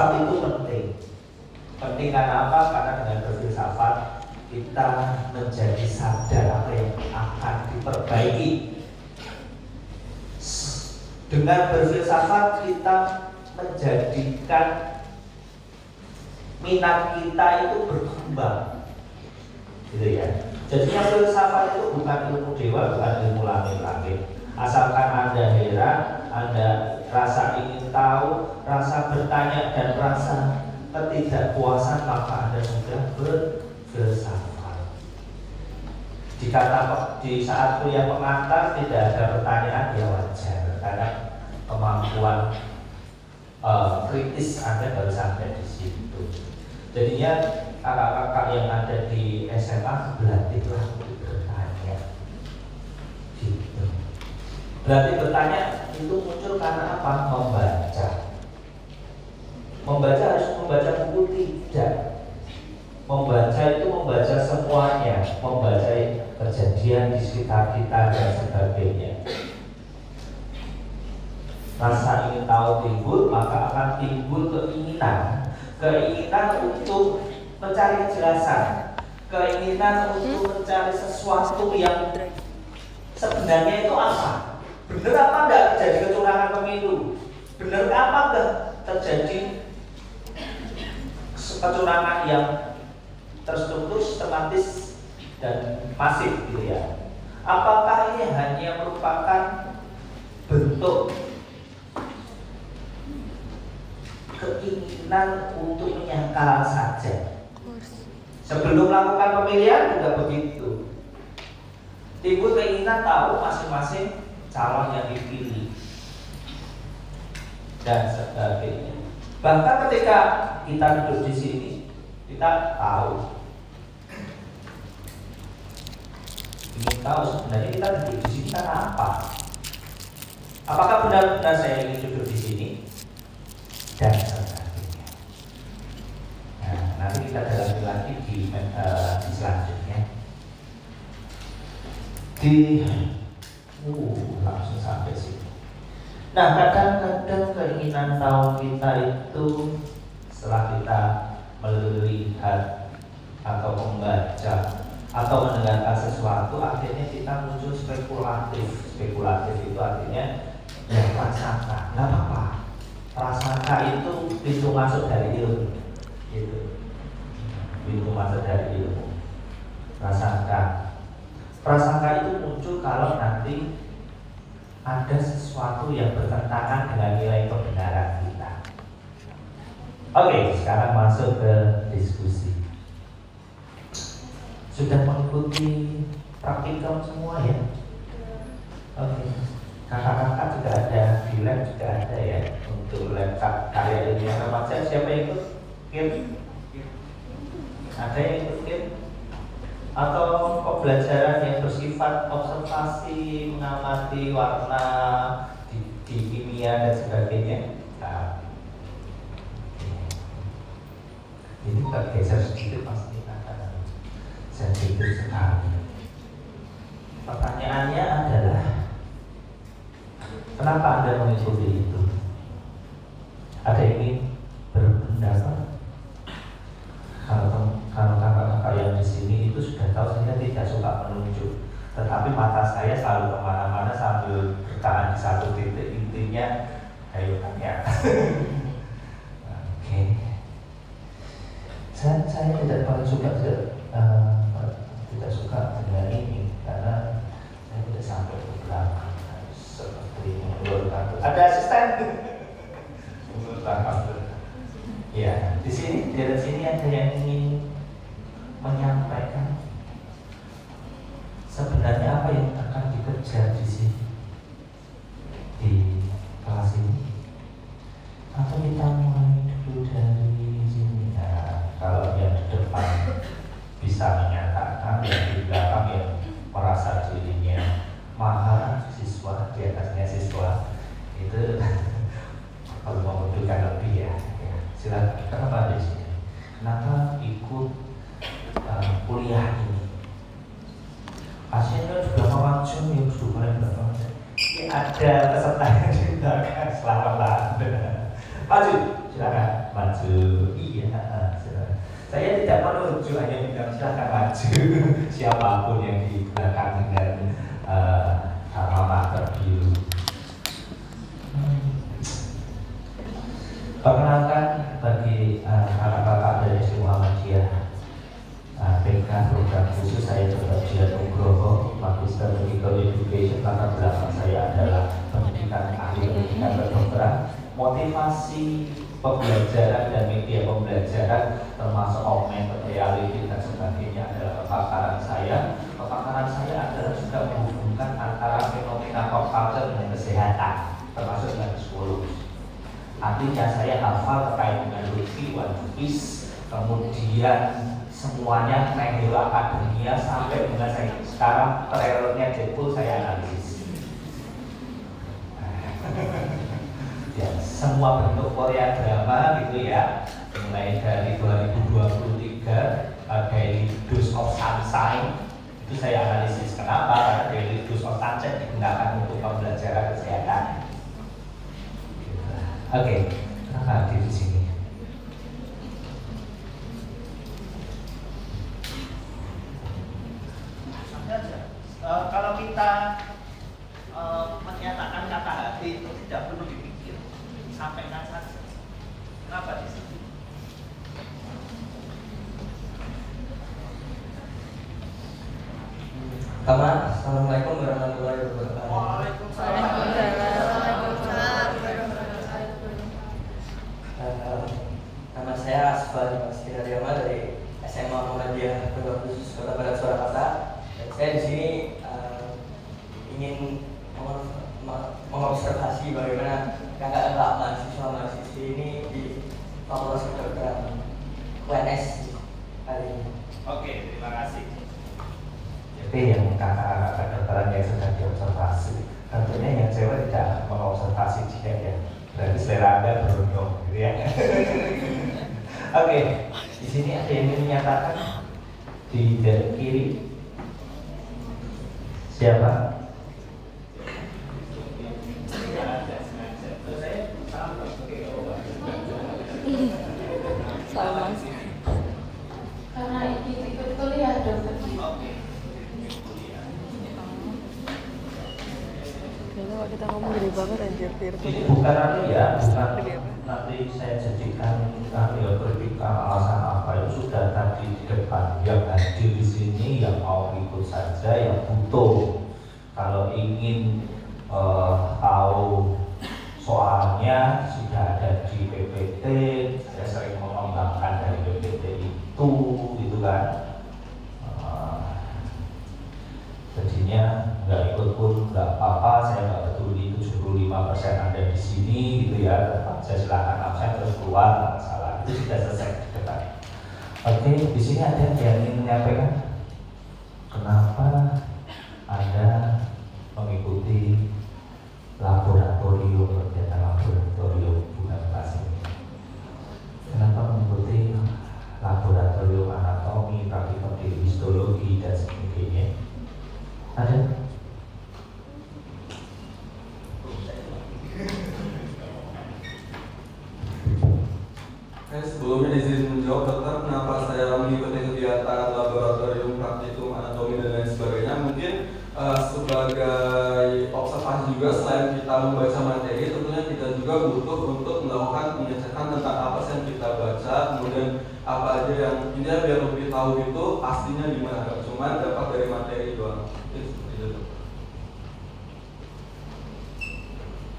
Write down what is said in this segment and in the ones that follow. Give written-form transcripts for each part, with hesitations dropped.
Filsafat itu penting. Penting karena apa? Karena dengan berfilsafat kita menjadi sadar apa yang akan diperbaiki. Dengan berfilsafat kita menjadikan minat kita itu berkembang, gitu ya. Jadinya filsafat itu bukan ilmu dewa, bukan ilmu langit-langit. Asalkan Anda heran, Anda rasa ingin tahu, rasa bertanya dan rasa ketidakpuasan, maka Anda sudah berfilsafat. Dikata di saat kuliah pengantar tidak ada pertanyaan, ya wajar, karena kemampuan kritis Anda baru sampai di situ. Jadinya kakak-kakak yang ada di SMA berlatihlah untuk bertanya. Gitu. Berarti bertanya itu muncul karena apa? Membaca. Membaca harus membaca buku tidak. Membaca itu membaca semuanya, membaca kejadian di sekitar kita dan sebagainya. Rasa ingin tahu timbul, maka akan timbul keinginan untuk mencari kejelasan, keinginan untuk mencari sesuatu yang sebenarnya itu apa. Benar apa enggak terjadi kecurangan pemilu? Benar apa enggak terjadi kecurangan yang terstruktur, sistematis dan masif, gitu ya? Apakah ini hanya merupakan bentuk keinginan untuk menyangkal saja? Sebelum melakukan pemilihan juga begitu. Timbul keinginan tahu masing-masing calon yang dipilih dan sebagainya. Bahkan ketika kita duduk di sini, kita tahu, ingin tahu sebenarnya kita duduk di sini karena apa? Apakah benar-benar saya ingin duduk di sini? Dan sebagainya. Nah, nanti kita dalami lagi di selanjutnya. Langsung sampai sini. Nah, kadang-kadang keinginan tahu kita itu setelah kita melihat atau membaca atau mendengarkan sesuatu, akhirnya kita muncul spekulatif. Spekulatif itu artinya ya prasangka, nggak apa-apa. Prasangka itu pintu masuk dari ilmu, gitu. Pintu masuk dari ilmu. Prasangka itu muncul kalau nanti ada sesuatu yang bertentangan dengan nilai kebenaran kita. Oke, sekarang masuk ke diskusi. Sudah mengikuti praktikum semua ya? Oke. Kakak-kakak juga ada, di lab juga ada ya, untuk lab karya ilmiah remaja. Siapa yang ikut? Kim? Ada yang ikut Kim? Atau pembelajaran yang bersifat observasi, mengamati warna di kimia dan sebagainya? Nah, ini bergeser sedikit pasti akan sensitif sekali. Pertanyaannya adalah, kenapa Anda mengikuti itu? Ada yang ingin berpendapat? Kalau kakak-kakak yang di sini itu sudah tahu, saya tidak suka menunjuk, tetapi mata saya selalu kemana-mana sambil bertahan di satu titik. Intinya, ayo tanya. Oke. Saya tidak paling suka tidak suka dengan ini karena saya tidak sampai ke belakang seperti mengulurkan. Ada asisten? Mengulurkan. Ya, di sini, di sini ada yang ingin menyampaikan sebenarnya apa yang akan dikejar di sini, di kelas ini, atau kita mulai dulu dari sini. Nah, kalau yang di depan bisa menyatakan, yang di belakang yang merasa dirinya mahal siswa, di atasnya siswa, itu kalau membutuhkan lebih ya. Silakan. Kenapa di sini? Kenapa ikut kuliah ini? Pasiennya juga mau langsung ya sudah berapa? Ini ada peserta yang di belakang. Selamat Anda. Maju, silakan. maju. Iya, saya tidak menuju, hanya bilang silahkan maju. Siapapun yang di belakang dengan alma mater biru. Perkenalkan bagi kakak-kakak dari SD Muhammadiyah PK program khusus, saya Dr. Jian Nugroho, Magister Medical Education. Latar belakang saya adalah pendidikan ahli pendidikan kedokteran. Motivasi pembelajaran dan media pembelajaran termasuk augmented reality dan sebagainya adalah kepakaran saya. Kepakaran saya adalah juga menghubungkan antara fenomena pop culture dengan kesehatan, termasuk dengan psikologi. Artinya saya hafal terkait dengan Lutfi, One Piece, kemudian semuanya My Hero Academia sampai dengan saya sekarang trailernya Deadpool saya analisis. Ya, semua bentuk Korea drama gitu ya, mulai dari 2023 Daily Dose of Sunshine itu saya analisis. Kenapa? Karena Daily Dose of Sunshine digunakan untuk pembelajaran kesehatan. Oke, kenapa hadir di sini? Kalau kita menyatakan kata hati itu tidak perlu dipikir, sampaikan saja. Kenapa di sini? Assalamualaikum warahmatullahi wabarakatuh. Waalaikumsalam. Nama saya Asfal Dimas Kiradiama dari SMA Muhammadiyah Pondok Khusus Kota Barat Surakarta. Dan saya di sini ingin mengobservasi bagaimana kakak-kakak mahasiswa-mahasiswi ini di Fakultas Kedokteran UNS hari ini. Oke, terima kasih. Jadi yang kakak-kakak kedokteran yang sedang diobservasi, tentunya yang cewek tidak mengobservasi jika ya. Berarti selera Anda beruntung, gitu ya. Oke, di sini ada yang ingin menyatakan di kiri. Siapa? Sama. Karena ikut kuliah dokter. Kayaknya kalau kita ngomong gede banget anjir. Ini bukan ya, bukan nanti saya jadikan kritika alasan apa, itu sudah tadi di depan. Yang hadir di sini yang mau ikut saja, yang butuh. Kalau ingin tahu soalnya sudah ada di PPT, saya sering mengembangkan dari PPT itu, gitu kan. Jadinya nggak ikut pun nggak apa-apa, saya nggak peduli 75% ada di sini, gitu ya. Tetap saya silakan absen terus keluar, nggak masalah. Itu sudah selesai di depan. Oke, di sini ada yang ingin menyampaikan kenapa Anda mengikuti laboratorium, kegiatan laboratorium bukan kelas ini. Kenapa mengikuti laboratorium anatomi, praktikologi, histologi dan sebagainya? Ada? Sebelumnya izin menjawab dokter, kenapa saya mengikuti kegiatan laboratorium, praktikum, anatomi dan lain sebagainya. Mungkin sebagai observasi juga, selain kita membaca materi, tentunya kita juga butuh untuk melakukan pengecekan tentang apa sih yang kita baca, kemudian apa aja yang intinya biar lebih tahu itu pastinya di mana, gak cuma dapat dari materi doang.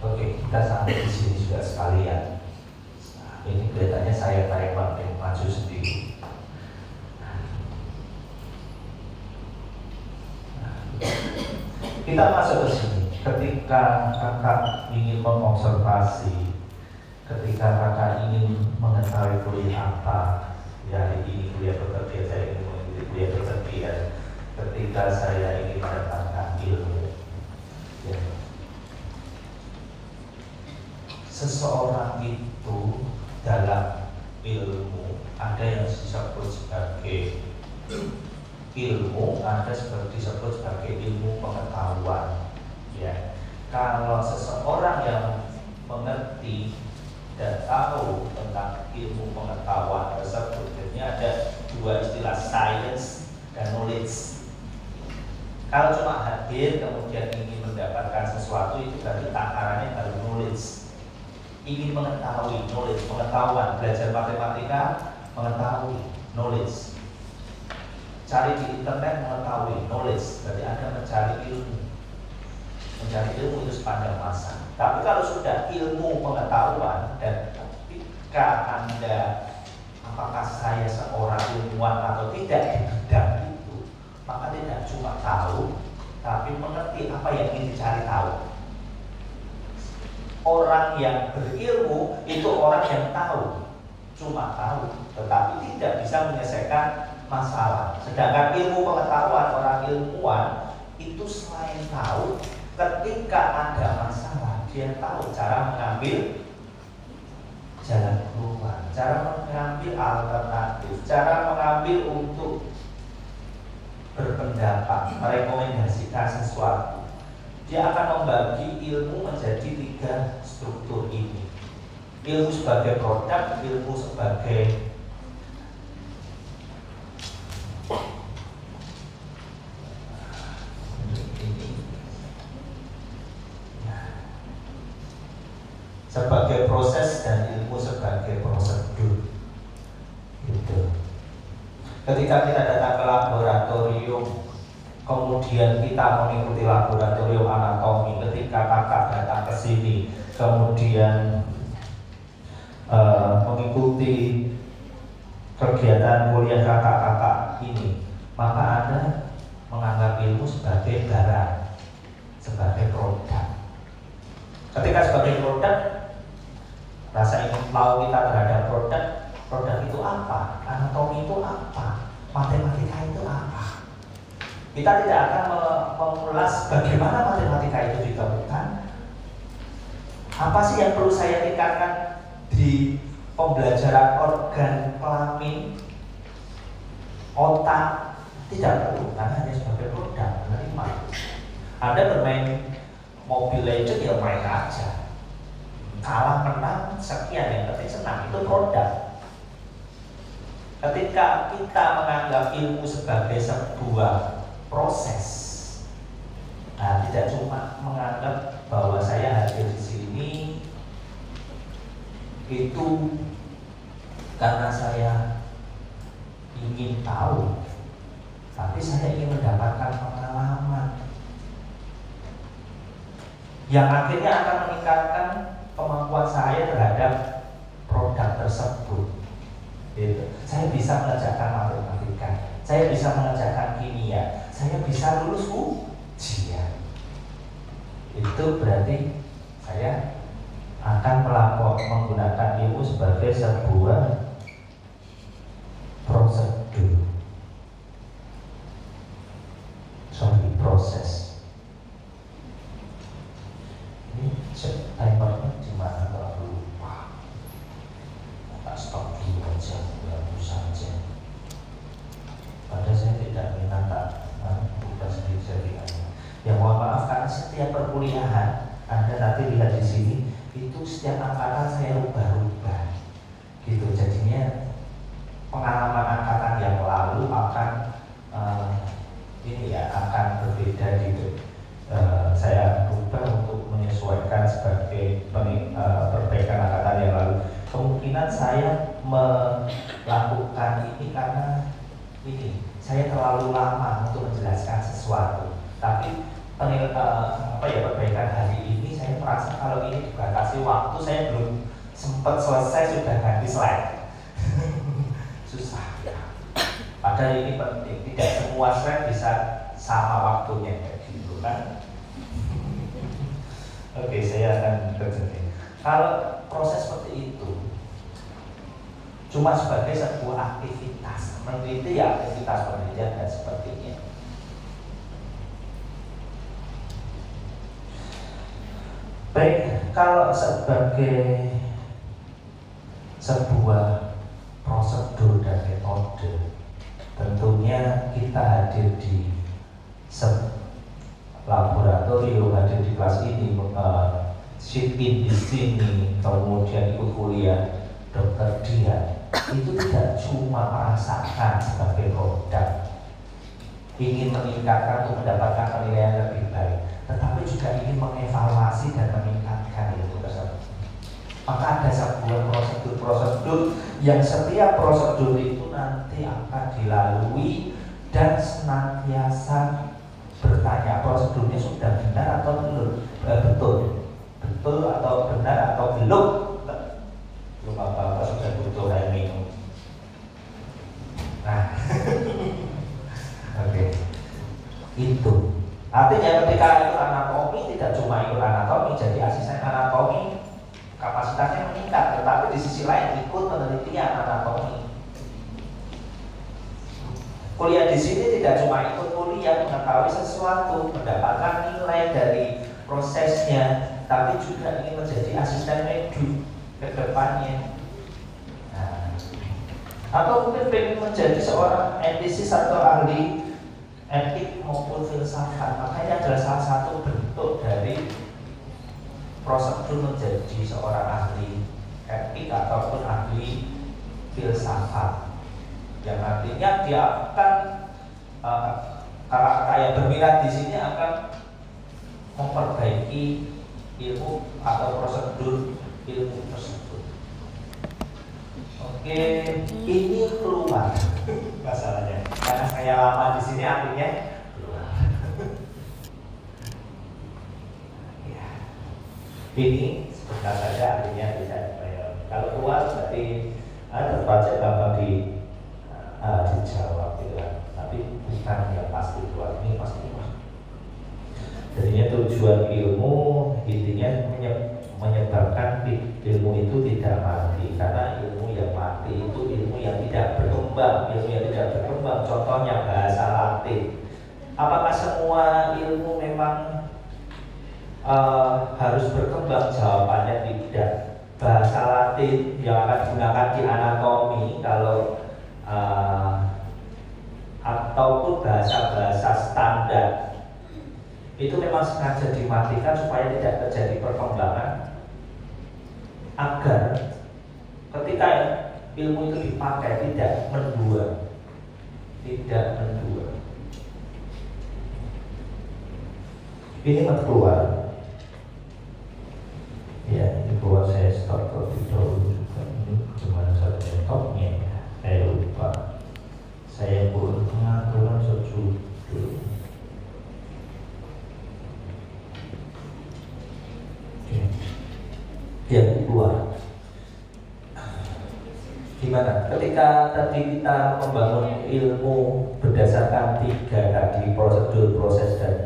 Oke, kita sampai di sini sudah sekalian. Ini kelihatannya saya tarik maju sendiri. Kita masuk ke sini. Ketika kakak ingin mengobservasi, ketika kakak ingin mengetahui kuliah apa, ya ini kuliah pekerjaan, saya ingin mengikuti kuliah pekerjaan. Ketika saya ingin mendapatkan ilmu, ya. Seseorang itu dalam ilmu ada yang disebut sebagai ilmu, ada disebut sebagai ilmu pengetahuan. Ya, kalau seseorang yang mengerti dan tahu tentang ilmu pengetahuan tersebut. Jadi ada dua istilah, science dan knowledge. Kalau cuma hadir kemudian ingin mendapatkan sesuatu, itu berarti takarannya baru knowledge. Ingin mengetahui, knowledge, pengetahuan. Belajar matematika, mengetahui, knowledge. Cari di internet, mengetahui, knowledge. Berarti Anda mencari ilmu. Mencari ilmu itu sepanjang masa. Tapi kalau sudah ilmu pengetahuan, dan ketika Anda, apakah saya seorang ilmuwan atau tidak di bidang itu, maka tidak cuma tahu, tapi mengerti apa yang ingin dicari tahu. Orang yang berilmu itu orang yang tahu, cuma tahu, tetapi tidak bisa menyelesaikan masalah. Sedangkan ilmu pengetahuan, orang ilmuwan itu selain tahu, ketika ada masalah, dia tahu cara mengambil jalan keluar, cara mengambil alternatif, cara mengambil untuk berpendapat, merekomendasikan sesuatu. Dia akan membagi ilmu menjadi 3 struktur ini. Ilmu sebagai produk, ilmu sebagai sebagai proses, dan ilmu sebagai prosedur. Gitu. Ketika kita datang ke laboratorium, kemudian kita mengikuti laboratorium anatomi. Ketika kakak datang ke sini, kemudian mengikuti kegiatan kuliah kakak-kakak ini, maka Anda menganggap ilmu sebagai barang, sebagai produk. Ketika sebagai produk, rasa ingin tahu kita terhadap produk itu apa, anatomi itu apa, matematika itu apa. Kita tidak akan mengulas bagaimana matematika itu ditemukan, apa sih yang perlu saya tingkatkan di pembelajaran organ kelamin, otak. Tidak perlu, karena hanya sebagai produk, menerima. Anda bermain Mobile Legends, ya main aja, kalah menang sekian, yang penting senang, itu produk. Ketika kita menganggap ilmu sebagai sebuah proses, nah, tidak cuma menganggap bahwa saya hadir di sini itu karena saya ingin tahu, tapi saya ingin mendapatkan pengalaman yang akhirnya akan meningkatkan kemampuan saya terhadap produk tersebut. Gitu. Saya bisa mengerjakan matematika, saya bisa mengerjakan kimia, saya bisa lulus ujian. Itu berarti saya akan menggunakan ilmu sebagai sebuah prosedur, proses. Ini cek timernya gimana kalau lupa? Tak stop dulu aja, baru saja. Padahal saya tidak minat buka sendiri. Ya mohon maaf, karena setiap perkuliahan Anda nanti lihat di sini itu setiap angkatan saya rubah-rubah, gitu. Jadinya pengalaman angkatan yang lalu akan akan berbeda gitu. Saya rubah untuk menyesuaikan sebagai perbaikan angkatan yang lalu. Kemungkinan saya melakukan ini karena saya terlalu lama untuk menjelaskan sesuatu. Tapi perbaikan hari ini saya merasa kalau ini dibatasi waktu, saya belum sempat selesai sudah ganti slide. Susah. Padahal ini penting, tidak semua slide bisa sama waktunya, gitu kan? Oke, saya akan terjadi. Kalau proses seperti itu cuma sebagai sebuah aktivitas, meneliti ya aktivitas penelitian dan sebagainya. Baik, kalau sebagai sebuah prosedur dan metode, tentunya kita hadir di laboratorium, hadir di kelas ini sit in di sini, kemudian ikut kuliah dokter dia, itu tidak cuma merasakan sebagai produk, ingin meningkatkan untuk mendapatkan penilaian lebih baik, tetapi juga ingin mengevaluasi dan meningkatkan ilmu tersebut. Maka ada sebuah prosedur-prosedur yang setiap prosedur itu nanti akan dilalui dan senantiasa bertanya prosedurnya sudah benar atau belum, betul atau benar atau belum apa-apa, sudah butuh air minum. Nah, oke. Itu artinya ketika ikut anatomi tidak cuma ikut anatomi, jadi asisten anatomi kapasitasnya meningkat, tetapi di sisi lain ikut penelitian anatomi. Kuliah di sini tidak cuma ikut kuliah mengetahui sesuatu, mendapatkan nilai dari prosesnya, tapi juga ingin menjadi asisten medis ke depannya. Nah, atau mungkin ingin menjadi seorang etisis atau ahli etik maupun filsafat. Makanya adalah salah satu bentuk dari prosedur menjadi seorang ahli etik ataupun ahli filsafat, yang artinya dia akan kayak berminat di sini akan memperbaiki ilmu atau prosedur ilmu tersebut. Oke, ini keluar masalahnya. Karena saya lama di sini artinya keluar. Ya. Ini sebentar saja artinya bisa. Kalau keluar berarti terbaca gampang dijawab gitu kan. Tapi bukan yang pasti keluar, ini pasti keluar. Jadinya tujuan ilmu intinya menyebabkan ilmu itu tidak mati, karena ilmu yang mati itu ilmu yang tidak berkembang. Ilmu yang tidak berkembang contohnya bahasa Latin. Apakah semua ilmu memang harus berkembang? Jawabannya tidak. Bahasa Latin yang akan digunakan di anatomi kalau ataupun bahasa-bahasa standar itu memang sengaja dimatikan supaya tidak terjadi perkembangan, agar ketika ilmu itu dipakai tidak mendua. Ini keluar. Ya, ini keluar, saya stop terlebih dahulu juga. Ini gimana cara stopnya? Saya lupa. Saya buat pengaturan sejudul. Yang kedua, gimana? Ketika tadi kita membangun ilmu berdasarkan 3 tadi, prosedur, proses, dan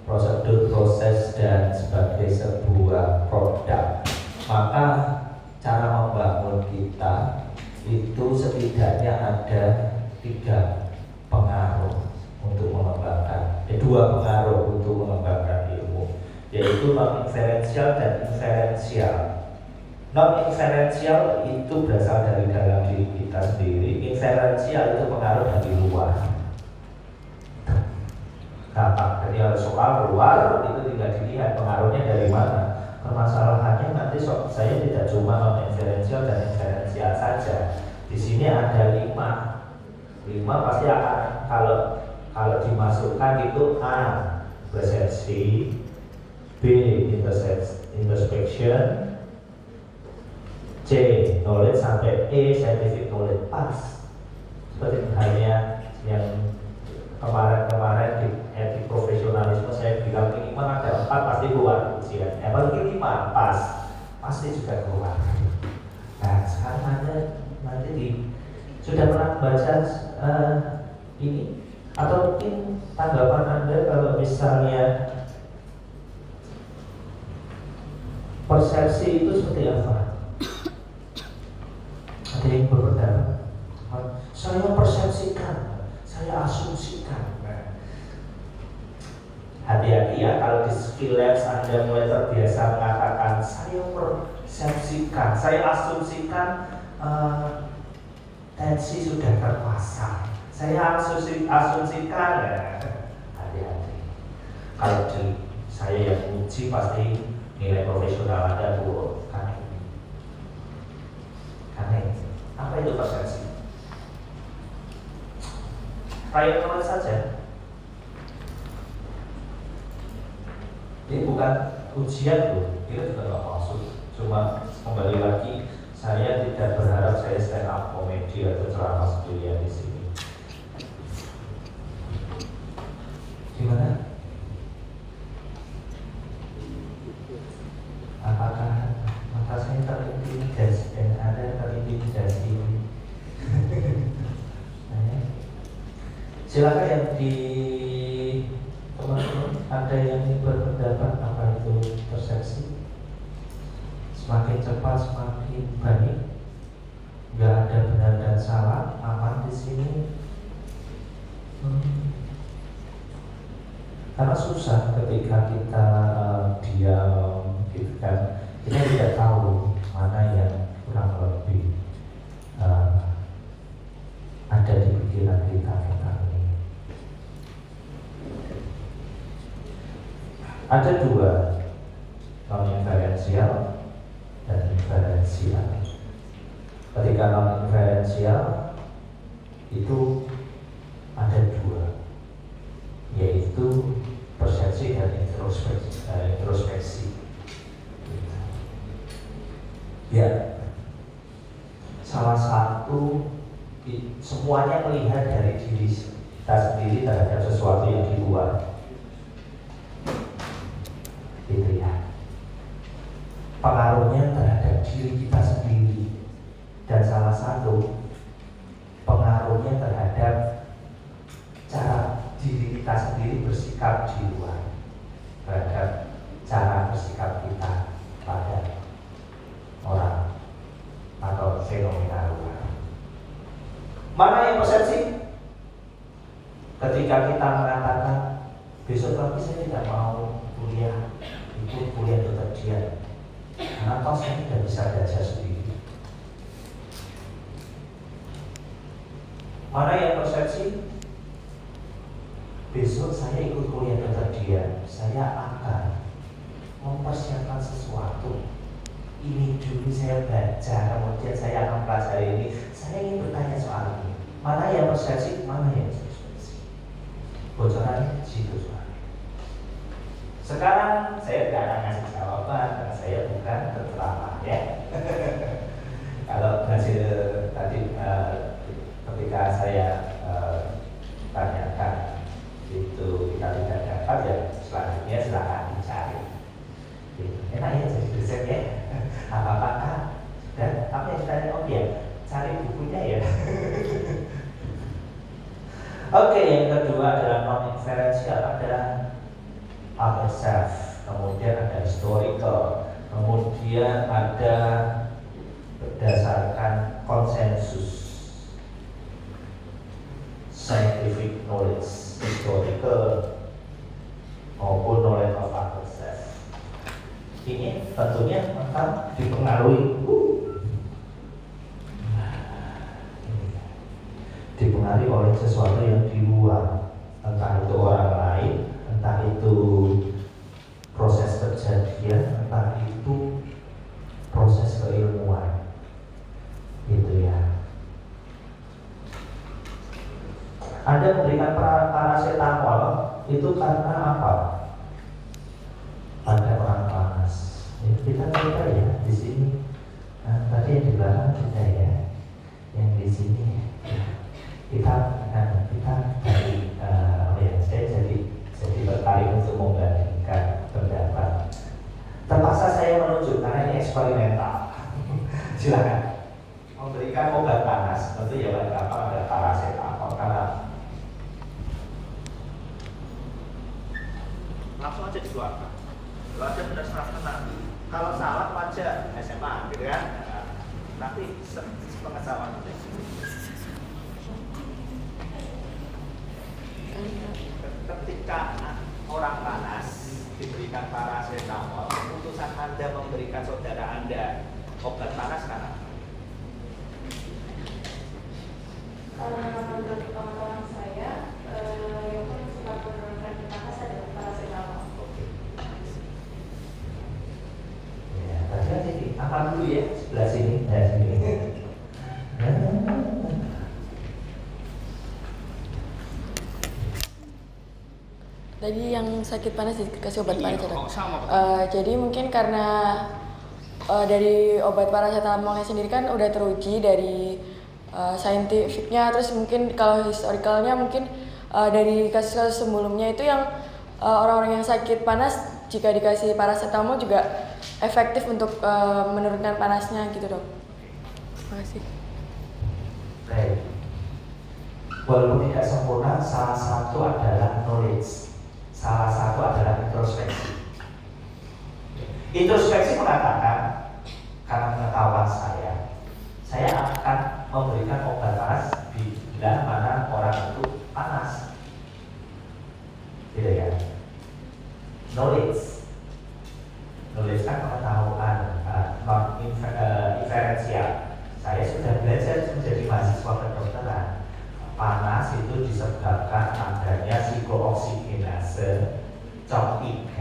prosedur, proses, dan sebagai sebuah produk, maka cara membangun kita itu setidaknya ada 3 pengaruh untuk mengembangkan, 2 pengaruh untuk mengembangkan ilmu, yaitu non-inferensial dan inferensial. Non-inferensial itu berasal dari dalam diri kita sendiri, inferensial itu pengaruh dari luar. Gampang, jadi kalau soal luar itu tinggal dilihat pengaruhnya dari mana. Permasalahannya nanti saya tidak cuma non-inferensial dan inferensial saja. Di sini ada 5 pasti akan kalau dimasukkan itu A, persepsi, B, introspection, C, knowledge, sampai E, scientific knowledge. Pas. Seperti halnya yang kemarin di etik profesionalisme saya bilang minimal ada 4 pasti keluar ujian. Apalagi 5 pas, pasti juga keluar. Nah, sekarang nanti sudah pernah baca ini, atau mungkin tanggapan Anda kalau misalnya persepsi itu seperti apa? Ada yang berpendapat, saya persepsikan, saya asumsikan. Hati-hati ya, kalau di skill labs Anda mulai terbiasa mengatakan saya persepsikan, saya asumsikan tensi sudah terpasang, saya asumsikan ya. Hati-hati. Kalau saya yang uji pasti nilai profesional Anda buruk kan? Aneh. Apa itu persepsi? Prior knowledge saja. Ini bukan ujian loh, kita juga nggak maksud. Cuma kembali lagi, saya tidak berharap saya stand up komedi atau ceramah sendirian di sini. Gimana? Apakah mata saya terintimidasi dan Anda terintimidasi? Silakan yang di teman-teman ada yang berpendapat apa itu persepsi? Semakin cepat semakin baik, nggak ada benar dan salah, aman di sini. Karena susah ketika kita diam, gitu kan, kita tidak tahu mana yang kurang lebih ada di pikiran kita ini. Ada dua, non-inferensial dan inferensial. Ketika non-inferensial itu ada dua, yaitu persepsi dan introspeksi. Ya, salah satu semuanya melihat dari diri kita sendiri terhadap sesuatu yang di luar. Gitu ya. Pengaruhnya terhadap diri kita sendiri, dan salah satu pengaruhnya terhadap cara diri kita sendiri bersikap di luar, terhadap cara bersikap kita pada orang atau fenomena luar. Mana yang persepsi? Ketika kita mengatakan besok pagi saya tidak mau kuliah, itu kuliah kekerjaan, karena toh saya tidak bisa belajar sendiri. Mana yang persepsi? Besok saya ikut kuliah kekerjaan, saya akan mempersiapkan sesuatu. Ini dulu saya baca, kemudian saya akan pelajari ini. Saya ingin bertanya soal ini. Mana yang persepsi, mana yang persepsi? Bocorannya di situ soalnya. Sekarang saya tidak akan ngasih jawaban karena saya bukan penceramah ya. Kalau hasil tadi ketika saya tanyakan itu kita tidak dapat, ya selanjutnya silahkan dicari. Enak ya jadi dosen ya. Apakah dan apa yang ditanya? Oh ya, cari bukunya ya. Oke, yang kedua adalah non-inferensial, ada other self, kemudian ada historical, kemudian ada berdasarkan konsensus, scientific knowledge, historical maupun knowledge of other self. Ini tentunya akan dipengaruhi oleh sesuatu yang di luar, entah itu orang lain, entah itu proses kejadian, entah itu proses keilmuan, gitu ya. Anda memberikan paracetamol itu karena apa? Pada orang panas. Kita coba ya di sini. Nah, tadi yang di belakang kita ya, yang di sini kita dari saya jadi tertarik untuk membandingkan pendapat. Terpaksa saya menunjuk karena ini eksperimental. Silakan memberikan obat panas, tentu ya paling gampang ada paracetamol karena langsung aja dikeluarkan. Kalau ada benar salah tenang, kalau salah wajar SMA gitu kan. Nanti pengetahuan ketika orang panas diberikan paracetamol, keputusan Anda memberikan saudara Anda obat panas karena menurut pengetahuan saya yang paling cepat menurunkan panas adalah paracetamol. oke. Lihat sini, lihat sini. Tadi yang sakit panas dikasih obat panas ya, Dok? Sama. Jadi mungkin karena dari obat paracetamolnya sendiri kan udah teruji dari saintifiknya, terus mungkin kalau historicalnya mungkin dari kasus-kasus sebelumnya itu yang orang-orang yang sakit panas jika dikasih paracetamol juga efektif untuk menurunkan panasnya gitu, Dok. Terima kasih. Baik. Walaupun tidak sempurna, salah satu adalah knowledge. Salah satu adalah introspeksi. Introspeksi mengatakan, karena pengetahuan saya akan memberikan obat panas bila mana orang itu panas. Gitu ya. Knowledge kan pengetahuan non inferensial. Saya sudah belajar menjadi mahasiswa kedokteran. Panas itu disebabkan adanya psikooksigenase COP3.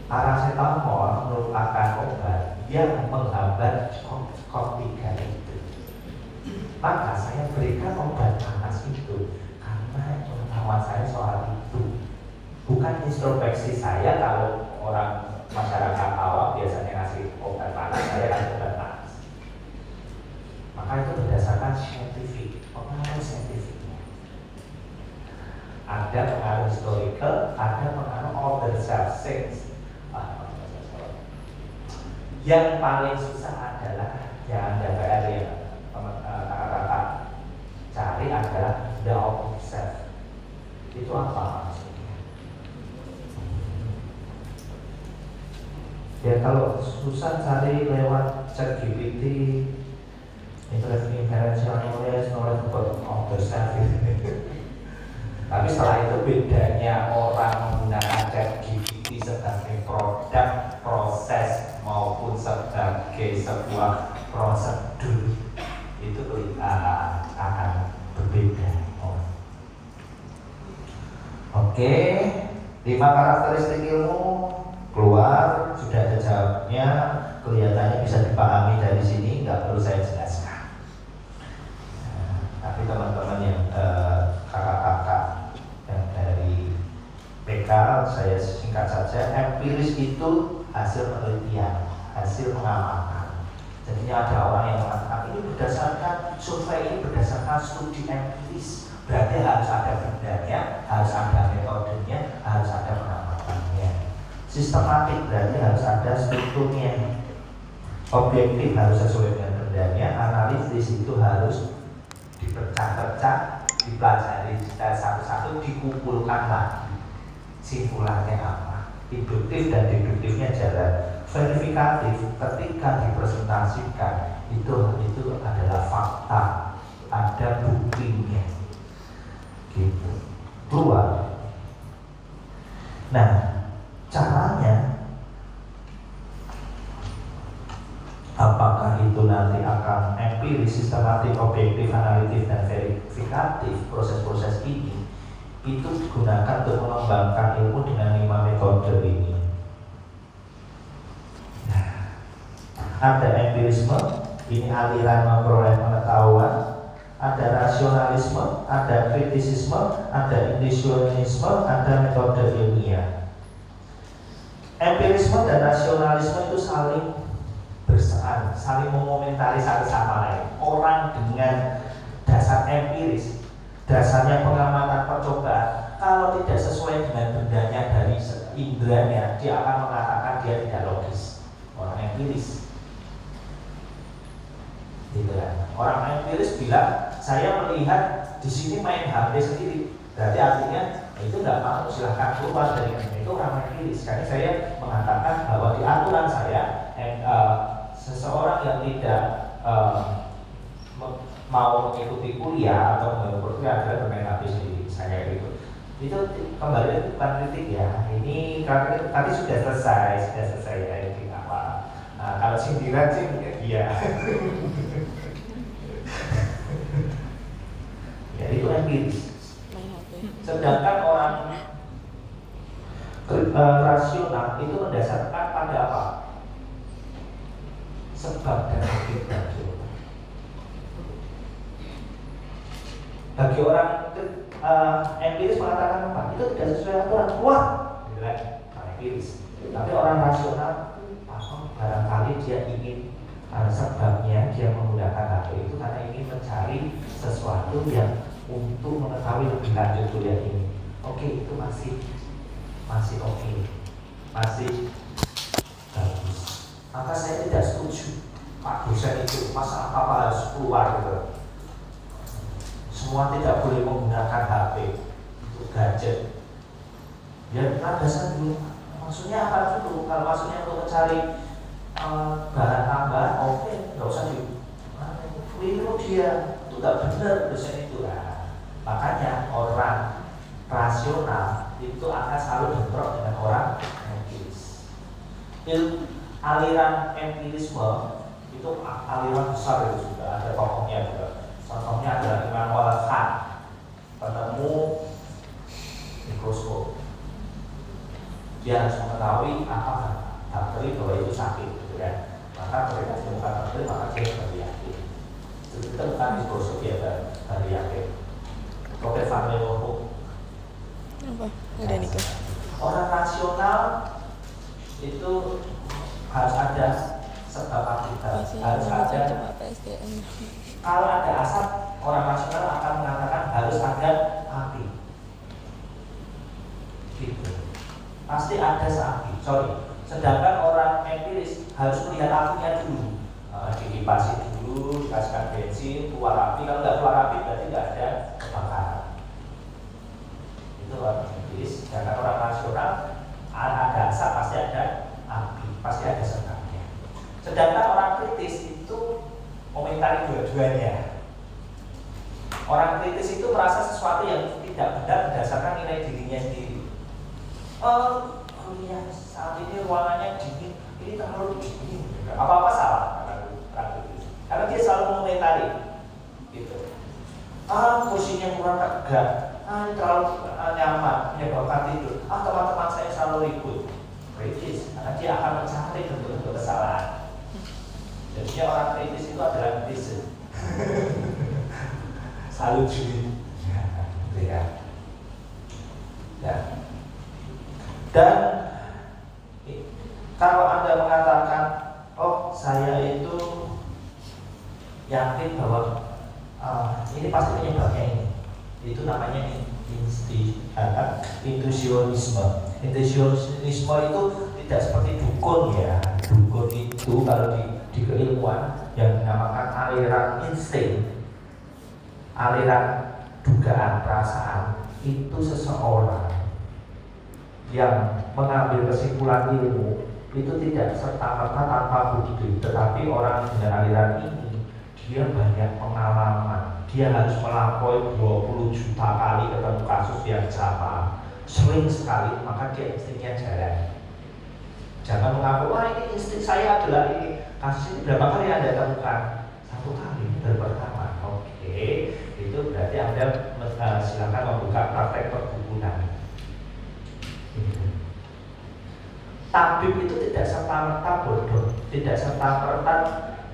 Paracetamol merupakan obat yang menghambat COP3 itu. Maka saya berikan obat panas itu karena pengetahuan saya soal itu. Bukan introspeksi saya. Kalau orang masyarakat awam biasanya ngasih obat panas, saya kasih obat panas. Maka itu berdasarkan saintifik, pengaruh saintifiknya. Ada pengaruh historical, ada pengaruh older self-sense. Yang paling susah adalah yang Anda PR yang kakak-kakak cari adalah the of self. Itu apa maksudnya? Ya kalau susah cari lewat ChatGPT, inferential knowledge about of self. Tapi setelah itu bedanya orang menggunakan ChatGPT sebagai produk proses maupun sebagai sebuah prosedur itu akan berbeda. Oke, 5 karakteristik ilmu keluar, sudah ada jawabnya, kelihatannya bisa dipahami dari sini, nggak perlu saya jelaskan. Tapi teman-teman yang kakak-kakak yang dari PK, saya singkat saja, empiris itu hasil penelitian, hasil pengamatan. Jadinya ada orang yang mengatakan ini berdasarkan survei, ini berdasarkan studi empiris. Berarti harus ada bendanya, harus ada metodenya, harus ada pengamatannya. Sistematik berarti harus ada strukturnya. Objektif harus sesuai dengan bendanya. Analitis itu harus dipecah-pecah, dipelajari satu-satu, dikumpulkan lagi. Simpulannya apa? Induktif dan deduktifnya jalan. Verifikatif ketika dipresentasikan itu adalah fakta, ada buktinya, gitu. Keluar. Nah, caranya apakah itu nanti akan empiris, sistematik, objektif, analitis, dan verifikatif? Proses-proses ini itu digunakan untuk mengembangkan ilmu dengan 5 metode ini. Nah, ada empirisme, ini aliran memperoleh pengetahuan. Ada rasionalisme, ada kritisisme, ada indusionisme, ada metode ilmiah. Empirisme dan rasionalisme itu saling bersaing, saling mengomentari satu sama lain. Orang dengan dasar empiris, dasarnya pengamatan percobaan, kalau tidak sesuai dengan bendanya dari indranya, dia akan mengatakan dia tidak logis. Orang empiris, gitu kan? Orang empiris bilang saya melihat di sini main HP sendiri, berarti artinya itu tidak mau, silahkan keluar dari itu. Orang empiris. Karena saya mengatakan bahwa di aturan saya, seseorang yang tidak mau mengikuti kuliah atau mengikuti kuliah adalah bermain HP sendiri. Saya itu kembali bukan kritik ya. Ini karena tadi sudah selesai ya, kritik apa. Nah, kalau sindiran sih iya. Ya itu empiris. Sedangkan orang rasional itu mendasarkan pada apa? sebab dan akibat jawaban. Bagi orang empiris mengatakan apa? Itu tidak sesuai aturan. Wah, empiris. Tapi orang rasional, barangkali dia ingin sebabnya dia menggunakan HP itu karena ingin mencari sesuatu yang untuk mengetahui lebih lanjut kuliah ini. Oke, itu masih oke, masih bagus. Maka saya tidak setuju Pak dosen itu masa apa harus keluar gitu. Semua tidak boleh menggunakan HP untuk gadget. Ya landasan dulu. Maksudnya apa dulu? Kalau maksudnya untuk mencari bahan tambahan, oke, nggak usah keliru dia. Itu nggak benar dosen itu. Nah, makanya orang rasional itu akan selalu bentrok dengan orang empiris. Aliran empirisme itu aliran besar itu sudah ada tokohnya juga. Contohnya adalah Immanuel Kant, penemu mikroskop. Dia harus mengetahui apa bakteri bahwa itu sakit, gitu kan? Maka mereka menemukan bakteri, maka dia baru yakin. Jadi kita bukan mikroskop ya, baru yakin. Robert van Leeuwenhoek. Apa? Udah nih. Orang rasional itu harus ada sebab akibat, harus ada. Kalau ada asap, orang rasional akan mengatakan harus ada api. Gitu. Pasti ada seapi. Sedangkan orang empiris harus melihat apinya dulu. Dikipasi dulu, dikasihkan bensin, keluar api. Kalau nggak keluar api berarti nggak ada kebakaran. Itu orang empiris. Sedangkan orang rasional ada asap pasti ada api, pasti ada sebabnya. Sedangkan orang kritis itu komentari dua-duanya. Orang kritis itu merasa sesuatu yang tidak benar berdasarkan nilai dirinya sendiri. Oh iya, saat ini ruangannya dingin, ini terlalu dingin. Apa-apa salah karena dia selalu mengomentari gitu. Kursinya kurang tegak, ini terlalu nyaman, menyebabkan tidur. Teman-teman saya selalu ribut. Kritis, karena dia akan mencari bentuk-bentuk kesalahan. Jadi orang kritis itu adalah netizen. Selalu juli. Ya. Dan kalau Anda mengatakan, oh saya itu yakin bahwa ini pasti penyebabnya ini, itu namanya intuisionisme. Intuisionisme itu tidak seperti dukun ya. Dukun itu kalau di keilmuan yang dinamakan aliran insting, aliran dugaan perasaan, itu seseorang yang mengambil kesimpulan ilmu itu tidak serta-merta tanpa bukti, tetapi orang dengan aliran ini dia banyak pengalaman, dia harus melampaui 20 juta kali ketemu kasus yang sama, sering sekali, maka dia instingnya jalan. Jangan mengaku, wah ini insting saya adalah ini, kasus ini berapa kali Anda temukan? 1 kali, ini baru pertama. Oke, itu berarti Anda silakan membuka praktek perdukunan. Tabib itu tidak serta-merta bodoh, tidak serta-merta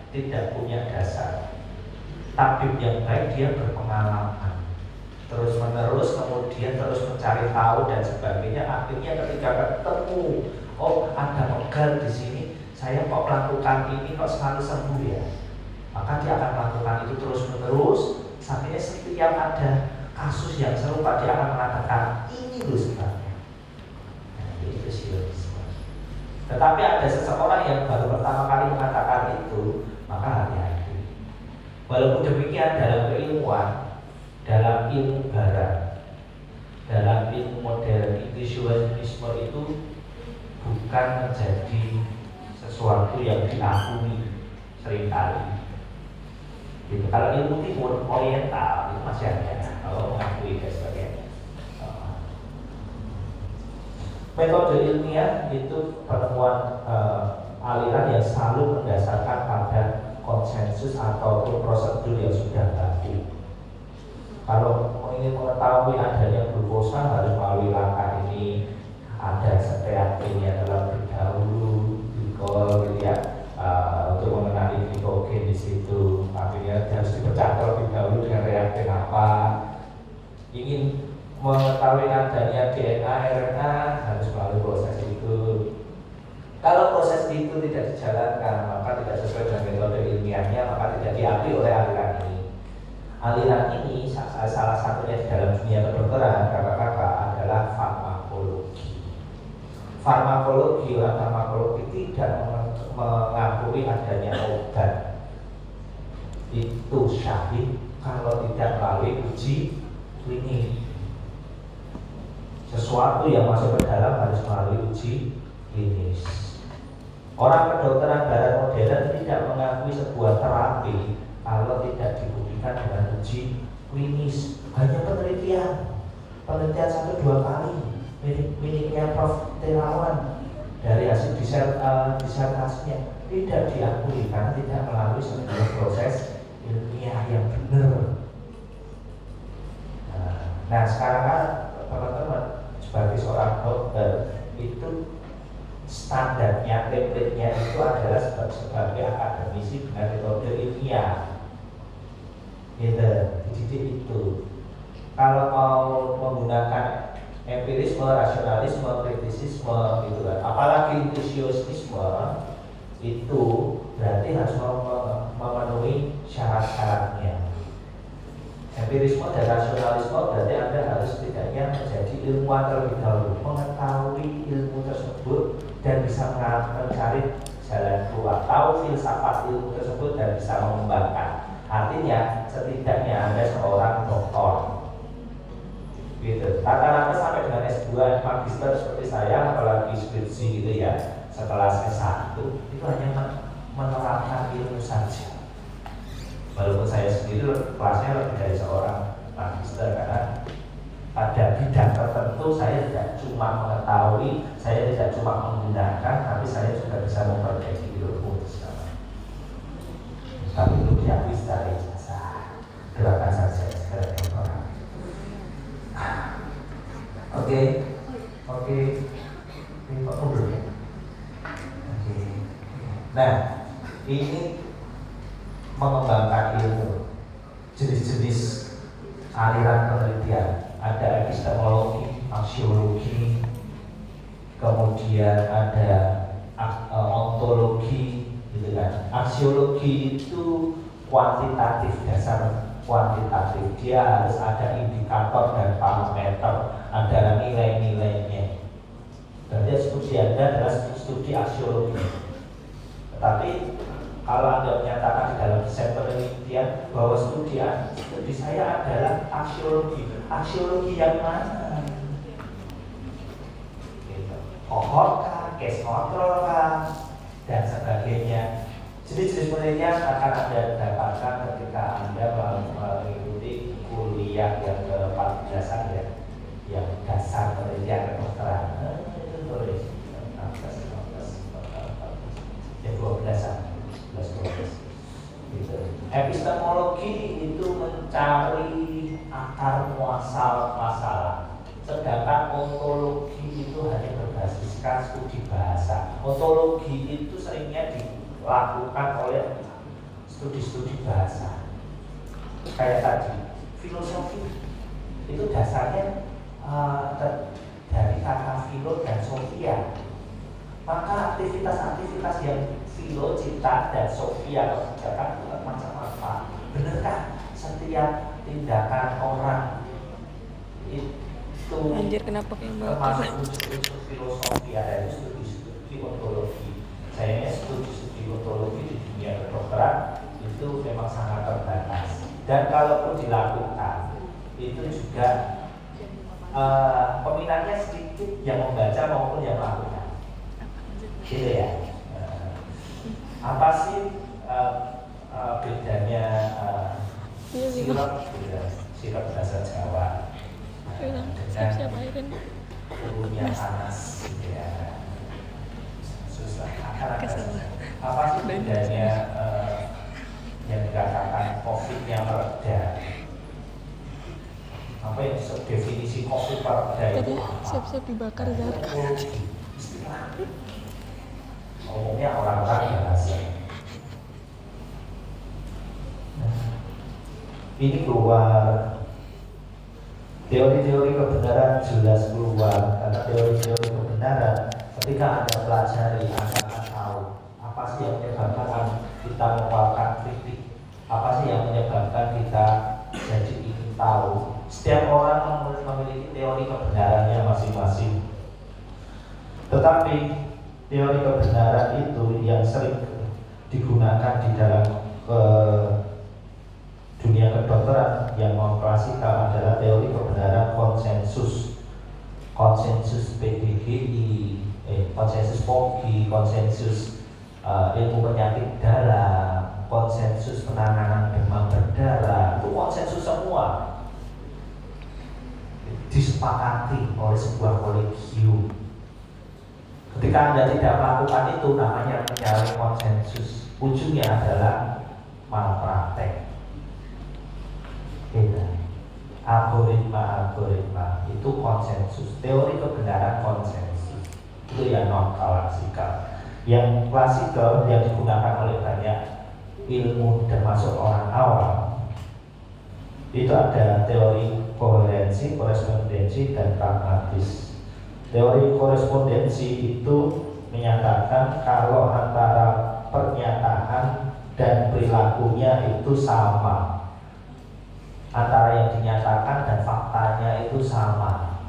tidak punya dasar. Tabib yang baik dia berpengalaman, terus menerus, kemudian terus mencari tahu dan sebagainya. Akhirnya ketika ketemu, oh ada pegal di sini, saya kok melakukan ini kok selalu sembuh ya, maka dia akan melakukan itu terus menerus. Sampai setiap ada kasus yang serupa dia akan mengatakan ini loh sebabnya. Nah, itu psikologisme. Tetapi ada seseorang yang baru pertama kali mengatakan itu, maka hati-hati. Walaupun demikian, dalam keilmuan, dalam ilmu barat, dalam ilmu modern, intuisionisme itu bukan menjadi sesuatu yang diakui seringkali. Gitu. Kalau ilmu timur oriental itu masih ada, kalau mengakui dan sebagainya. Metode ilmiah itu penemuan aliran yang selalu berdasarkan pada konsensus ataupun prosedur yang sudah baku. Kalau ingin mengetahui adanya glukosa harus melalui langkah ini, ada steatin yang dalam berdahulu, glikol gitu ya, untuk mengenali jenis itu. Artinya harus dipecah terlebih dahulu dengan reaktif apa. Ingin mengetahui adanya DNA, RNA harus melalui proses itu. Kalau proses itu tidak dijalankan, maka tidak sesuai dengan metode ilmiahnya, maka tidak diakui oleh aliran ini. Aliran ini salah satunya di dalam dunia kedokteran, kakak-kakak, adalah farmakologi. Orang farmakologi tidak mengakui adanya obat itu syahid kalau tidak melalui uji klinis. Sesuatu yang masuk ke dalam harus melalui uji klinis. Orang kedokteran barat modern tidak mengakui sebuah terapi kalau tidak dibuktikan dengan uji klinis. Hanya penelitian 1-2 kali miliknya Prof. Terawan dari hasil disertasinya tidak diakui karena tidak melalui sebuah proses ilmiah yang benar. Nah sekarang kan teman-teman sebagai seorang dokter itu standarnya, template-nya itu adalah sebagai akademisi dengan metode ilmiah. Gitu, dididik itu. Kalau mau menggunakan empirisme, rasionalisme, kritisisme, gitu kan. Apalagi intuisionisme itu berarti harus memenuhi syarat-syaratnya. Empirisme dan rasionalisme berarti Anda harus setidaknya menjadi ilmuwan terlebih dahulu, mengetahui ilmu tersebut dan bisa mencari jalan keluar, tahu filsafat ilmu tersebut dan bisa mengembangkan. Artinya setidaknya Anda seorang doktor. Gitu. Rata-rata sampai dengan S2, magister seperti saya, apalagi skripsi gitu ya, setelah S1 itu hanya menerapkan ilmu saja. Walaupun saya sendiri kelasnya lebih dari seorang magister karena pada bidang tertentu saya tidak cuma mengetahui, saya tidak cuma menggunakan, tapi saya juga bisa memperbaiki ilmu bersama. Tapi itu diakui secara ijazah. Doakan saja segera doktorat. Oke. Ini mundur ya. Oke. Nah, ini mengembangkan ilmu, jenis-jenis aliran penelitian. Ada epistemologi, aksiologi, kemudian ada ontologi, gitu kan. Aksiologi itu kuantitatif, dasar kuantitatif. Dia harus ada indikator dan parameter, ada nilai-nilainya. Berarti studi Anda adalah studi aksiologi. Tetapi kalau Anda menyatakan di dalam desain penelitian bahwa studi saya adalah aksiologi yang mana? Gitu. Kohort kah, case control kah, dan sebagainya. Jenis-jenis penelitian akan Anda dapatkan ketika Anda mengikuti kuliah yang ke-14 ya, yang dasar penelitian kedokteran. Itu tulis 12-an. Gitu. Epistemologi itu mencari akar muasal masalah, sedangkan ontologi itu hanya berbasiskan studi bahasa. Ontologi itu seringnya dilakukan oleh studi-studi bahasa. Kayak tadi, filosofi itu dasarnya dari kata filo dan sofia. Maka aktivitas-aktivitas yang filo, cita, dan sofia kerjakan macam apa? Benarkah setiap tindakan orang itu Anjir, kenapa kayak termasuk unsur filosofi? Ada studi ontologi. Sayangnya studi ontologi di dunia kedokteran itu memang sangat terbatas. Dan kalaupun dilakukan, itu juga peminatnya sedikit yang membaca maupun yang melakukan. Gitu ya. Apa sih bedanya sirap bahasa Jawa dengan bumbunya panas, gitu ya. Susah. Apa sih bedanya yang dikatakan COVID-nya mereda? Apa yang disebut definisi COVID mereda itu? Siap-siap dibakar Zarka. Umumnya orang-orang bahasa ini keluar, teori-teori kebenaran jelas keluar, karena teori-teori kebenaran ketika Anda pelajari, Anda akan tahu apa sih yang menyebabkan kita mengeluarkan kritik, apa sih yang menyebabkan kita jadi ingin tahu. Setiap orang memiliki teori kebenarannya masing-masing. Tetapi teori kebenaran itu yang sering digunakan di dalam dunia kedokteran yang non-klasikal adalah teori kebenaran konsensus. Konsensus PDGI, konsensus POGI, konsensus ilmu penyakit dalam, konsensus penanganan demam berdarah, itu konsensus semua disepakati oleh sebuah kolegium. Ketika Anda tidak melakukan itu, namanya mencari konsensus, ujungnya adalah malpraktek. Algoritma itu konsensus, teori kebenaran konsensus, itu yang non klasikal. Yang klasikal yang digunakan oleh banyak ilmu termasuk orang awam, itu ada teori koherensi, korespondensi, dan pragmatis. Teori korespondensi itu menyatakan kalau antara pernyataan dan perilakunya itu sama, antara yang dinyatakan dan faktanya itu sama.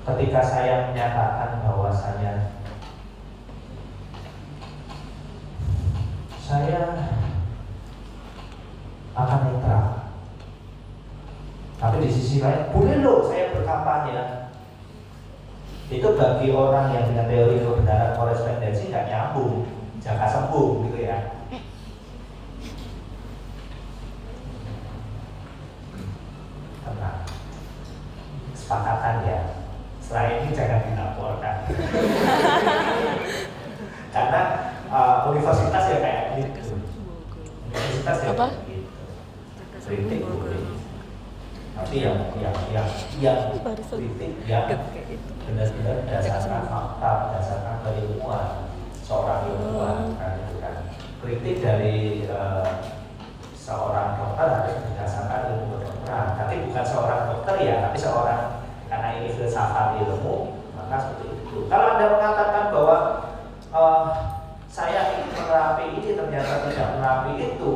Ketika saya menyatakan bahwasanya saya akan netral, tapi di sisi lain boleh loh saya berkampanye, itu bagi orang yang dengan teori kebenaran korespondensi nggak nyambung, jaka sembung gitu ya. Tenang, kesepakatan ya. Setelah ini jangan dilaporkan. Karena universitas ya kayak gitu. Universitas ya kayak gitu. Kritik boleh. Tapi yang kritik yang benar-benar berdasarkan fakta, berdasarkan keilmuan seorang ilmuwan kan itu kan. Kritik dari seorang dokter harus berdasarkan ilmu kedokteran, tapi bukan seorang dokter ya, tapi seorang, karena ini filsafat ilmu, maka seperti itu. Kalau Anda mengatakan bahwa saya ingin menerapi ini ternyata tidak menerapi itu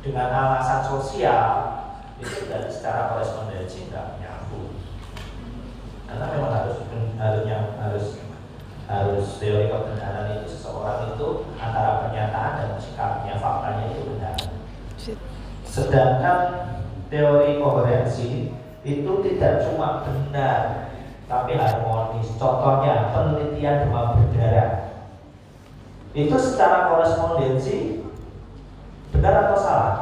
dengan alasan sosial, itu dari secara korespondensi tidak nyambung. Karena memang harus teori kebenaran itu seseorang itu antara pernyataan dan sikapnya, faktanya itu benar. Sedangkan teori koherensi itu tidak cuma benar, tapi harmonis. Contohnya penelitian demam berdarah, itu secara korespondensi benar atau salah?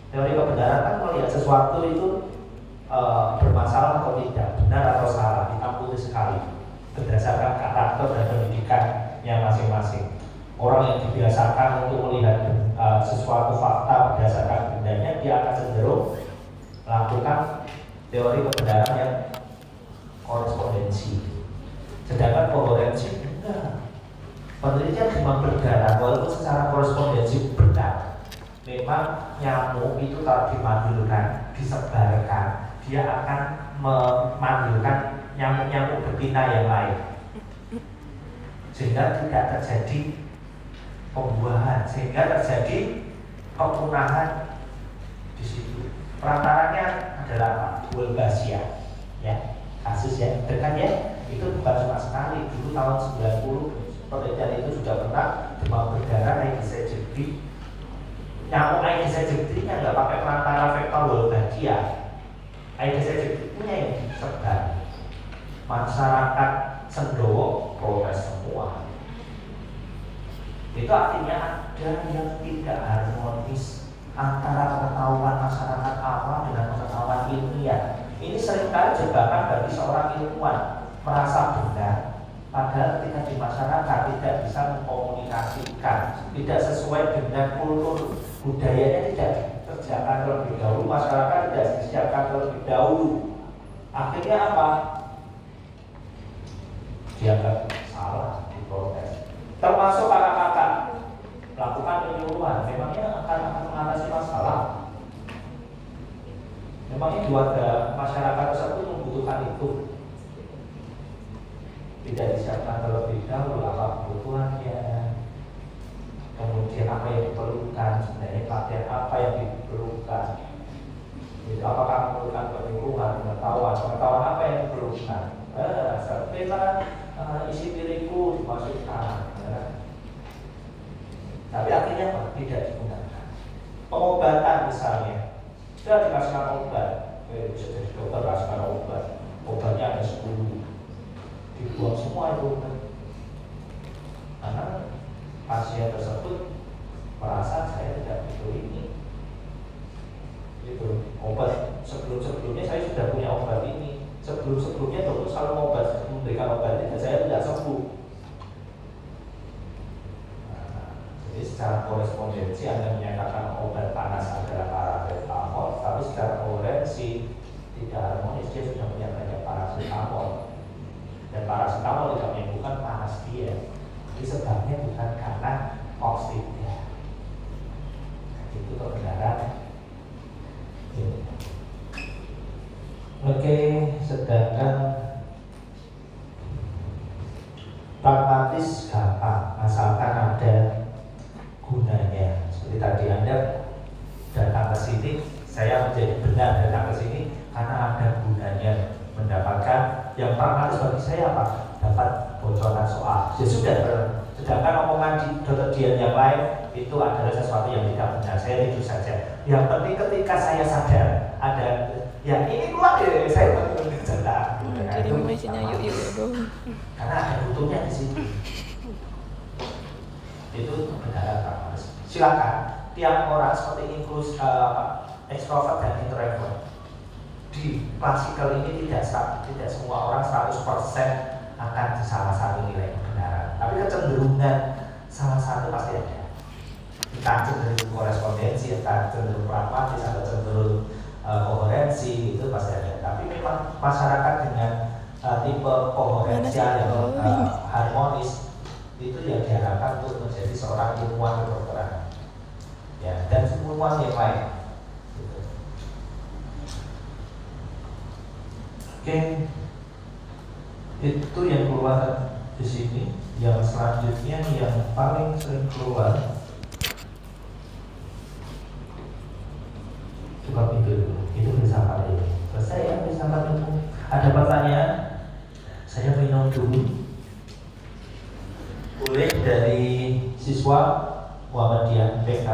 Teori kebenaran kan melihat sesuatu itu bermasalah atau tidak, benar atau salah, hitam putih sekali berdasarkan karakter dan pendidikannya masing-masing. Orang yang dibiasakan untuk melihat sesuatu fakta berdasarkan bendanya, dia akan cenderung melakukan teori kebenaran yang korespondensi. Sedangkan koherensi enggak. Penelitian demam berdarah walaupun secara korespondensi benar, memang nyamuk itu kalau dimandulkan, disebarkan, dia akan memandulkan nyamuk-nyamuk betina yang lain, sehingga tidak terjadi pembuahan, sehingga terjadi kepunahan di situ. Perantaranya adalah apa? Wolbachia, ya, kasus ya, dengan ya, itu bukan cuma sekali. Dulu tahun 90 penelitian itu sudah pernah demam berdarah Aedes aegypti. Nyamuk Aedes aegypti-nya nggak pakai perantara vektor Wolbachia. Aedes aegypti punya yang disebar. Masyarakat Sendowo protes semua. Itu artinya ada yang tidak harmonis antara pengetahuan masyarakat awam dengan pengetahuan ilmiah. Ini seringkali jebakan bagi seorang ilmuwan, merasa benar, padahal ketika di masyarakat tidak bisa mengkomunikasikan, tidak sesuai dengan kultur budayanya, tidak dikerjakan terlebih dahulu, masyarakat tidak disiapkan terlebih dahulu. Akhirnya apa? Dianggap salah, diprotes. Termasuk kakak-kakak melakukan penyuluhan Memangnya di warga masyarakat tersebut membutuhkan itu? Tidak disiapkan terlebih dahulu apa kebutuhannya, kemudian apa yang diperlukan, sebenarnya pelatihan apa yang diperlukan. Jadi, apakah memerlukan penyuluhan, pengetahuan apa yang diperlukan? Isi diriku dimasukkan, ya. Tapi akhirnya apa? Tidak digunakan. Pengobatan misalnya, sudah dikasihkan obat, bisa jadi dokter kasihkan obat, obatnya ada 10, dibuang semua itu obat. Karena pasien tersebut merasa saya tidak butuh ini. Gitu. Obat sebelumnya saya sudah punya obat ini. Sebelumnya dokter selalu memberikan obat ini dan saya tidak sembuh. Jadi secara korespondensi Anda menyatakan obat panas adalah paracetamol, tapi secara koherensi tidak harmonis, dia sudah punya banyak paracetamol dan paracetamol tidak menyembuhkan panas dia. Jadi sebabnya bukan karena oksigen. Itu kebenaran. Oke, sedangkan pragmatis gampang, asalkan ada gunanya. Seperti tadi Anda datang ke sini, saya menjadi benar datang ke sini karena ada gunanya, mendapatkan yang pragmatis bagi saya apa? Dapat bocoran soal. Ya sudah. Sedangkan omongan di Dr. Dian yang lain itu adalah sesuatu yang tidak benar. Saya tidur saja. Yang penting ketika saya sadar ada ya ini keluar deh, saya benar-benar cerita. Jadi mesinnya yuk dong. Karena ada butuhnya di situ. Itu kebenaran pragmatis. Silakan tiap orang seperti ekstrovert dan introvert. Di klasikal ini tidak semua orang 100% akan di salah satu nilai kebenaran. Tapi kecenderungan salah satu pasti ada. Entah cenderung korespondensi, entah cenderung pragmatis, atau cenderung koherensi, itu pasti ada. Tapi memang masyarakat dengan tipe koherensial yang harmonis itu yang diharapkan untuk menjadi seorang ilmuwan kedokteran, ya, dan ilmuwan yang lain. Gitu. Oke, itu yang keluar di sini. Yang selanjutnya yang paling sering keluar, cukup itu filsafat ilmu. Selesai ya filsafat ilmu. Ada pertanyaan? Saya minum dulu. Boleh dari siswa Muhammadiyah PK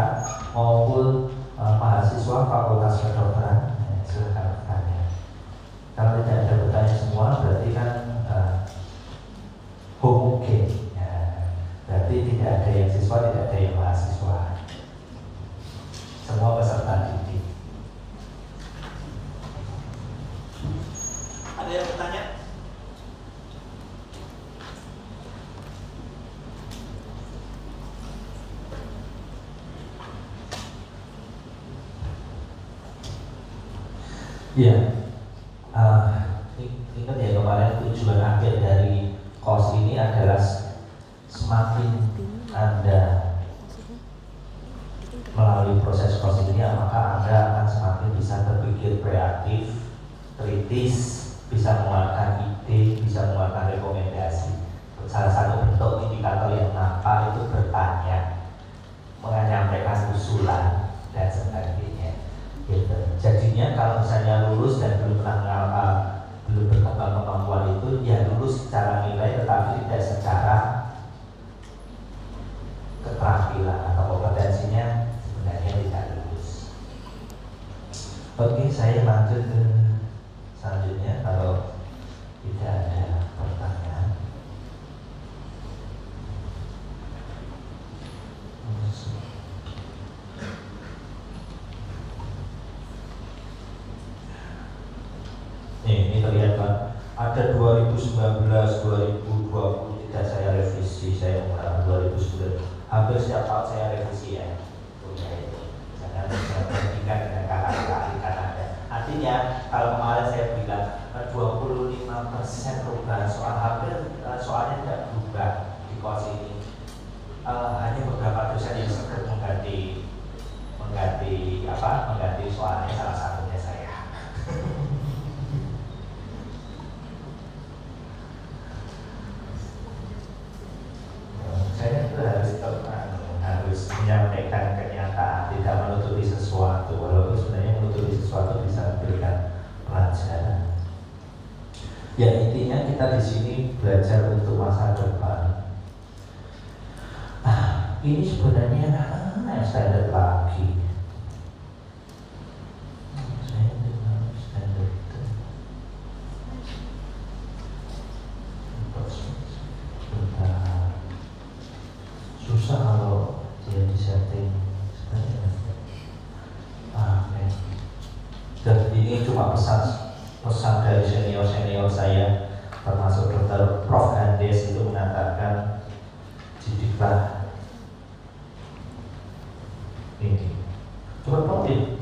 maupun mahasiswa Fakultas Kedokteran. Silakan bertanya. Kalau tidak ada pertanyaan semua, berarti kan homogen. Ya, berarti tidak ada yang siswa, tidak ada yang mahasiswa. Semua peserta didik. Ada yang bertanya? Ya, ingat ya kemarin tujuan akhir dari kos ini adalah semakin Anda melalui proses kos ini, maka Anda akan semakin bisa berpikir kreatif, kritis, bisa mengeluarkan ide, bisa mengeluarkan rekomendasi. Salah satu bentuk indikator yang nampak itu bertanya, menyampaikan usulan dan sebagainya. Gitu. Jadinya kalau misalnya lulus dan belum berkembang kemampuan itu, ya lulus secara nilai tetapi tidak secara keterampilan atau kompetensinya sebenarnya tidak lulus. Oke, saya lanjut ke selanjutnya kalau tidak ada pertanyaan. Ini terlihat kan ada 2019, 2020 tidak saya revisi, saya menggunakan 2009. Hampir setiap tahun saya revisi ya. Punya itu. Jangan saya bandingkan dengan kakak-kakak ada. Artinya kalau kemarin saya bilang 25% perubahan soal, hampir soalnya tidak berubah di kos ini. Hanya beberapa dosen yang segera mengganti soalnya, salah satunya saya. Ya intinya kita di sini belajar untuk masa depan. Ini sebenarnya standar lagi. Susah kalau dia disetting sebenarnya. Dan ini cuma pesan dari senior saya, termasuk Dr. Prof. Andes itu mengatakan didiklah ini. Coba prompin.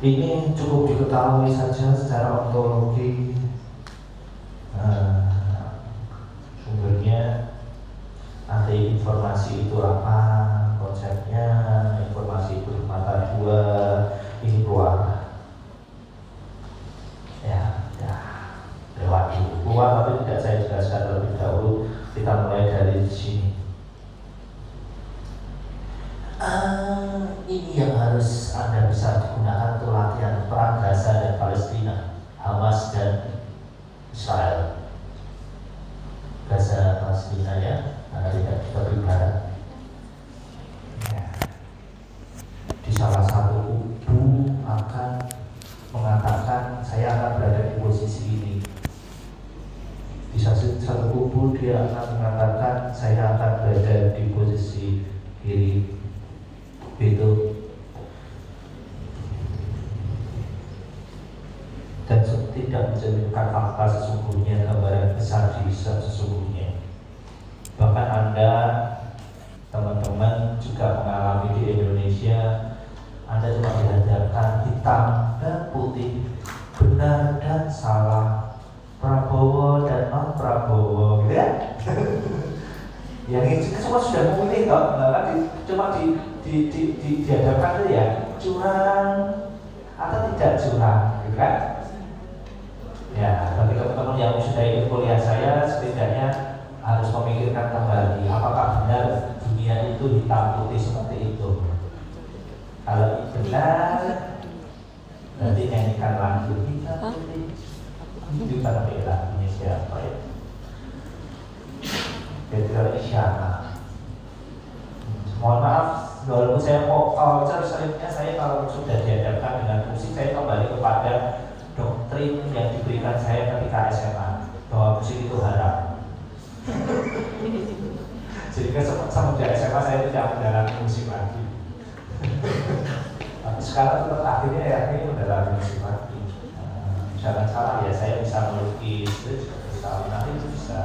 Ini cukup diketahui saja secara ontologi. Sumbernya nanti informasi itu apa, konsepnya, informasi itu mata dua, ini keluar. Ya, lewat dulu. Keluar tapi tidak saya jelaskan terlebih dahulu. Kita mulai dari sini. Ini yang harus Anda bisa digunakan untuk latihan perang Gaza dan Palestina, Hamas dan Israel. Gaza Palestina ya, karena tidak kita barat. Ya. Di salah satu kubu akan mengatakan saya akan berada di posisi ini. Di satu kubu dia akan mengatakan saya akan berada di posisi kiri. Itu dan tidak mencerminkan fakta sesungguhnya, gambaran besar di sesungguhnya. Bahkan Anda teman-teman juga mengalami di Indonesia, Anda cuma dihadapkan hitam dan putih, benar dan salah, Prabowo dan non Prabowo, gitu ya. Yang ini semua sudah memilih toh, cuma dihadapkan itu ya curang atau tidak curang, gitu kan? Ya, bagi teman-teman yang sudah ikut kuliah saya, setidaknya harus memikirkan kembali apakah benar dunia itu hitam putih seperti itu. Kalau benar, nanti nyanyikan lagu hitam putih. Itu kan lagunya siapa ya? Federal Isyana. Mohon maaf, walaupun saya culture seringnya saya kalau sudah dihadapkan dengan musik, saya kembali kepada doktrin yang diberikan saya ketika SMA, bahwa musik itu haram. Sehingga semenjak SMA saya tidak mendalami musik lagi. Tapi sekarang tetap akhirnya ya ini mendalami musik lagi. Jangan salah ya, saya bisa melukis, nanti bisa.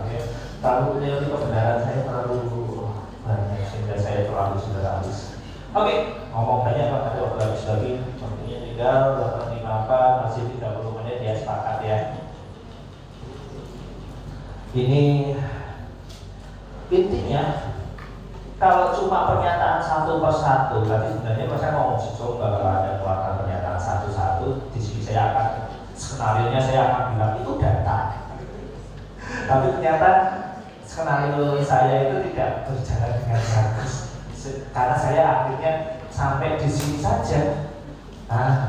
Ya. Terlalu teori kebenaran saya terlalu banyak sehingga saya terlalu sederhanis. Oke, ngomong banyak Pak, ada waktu habis lagi. Waktunya tinggal 8:54, masih 30 menit ya, sepakat ya. Ini intinya kalau cuma pernyataan satu persatu, berarti sebenarnya saya ngomong sesuatu kalau ada keluarkan pernyataan satu-satu, di sini saya akan skenario-nya saya akan bilang itu data. Tapi ternyata skenario saya itu tidak berjalan dengan bagus karena saya akhirnya sampai di sini saja.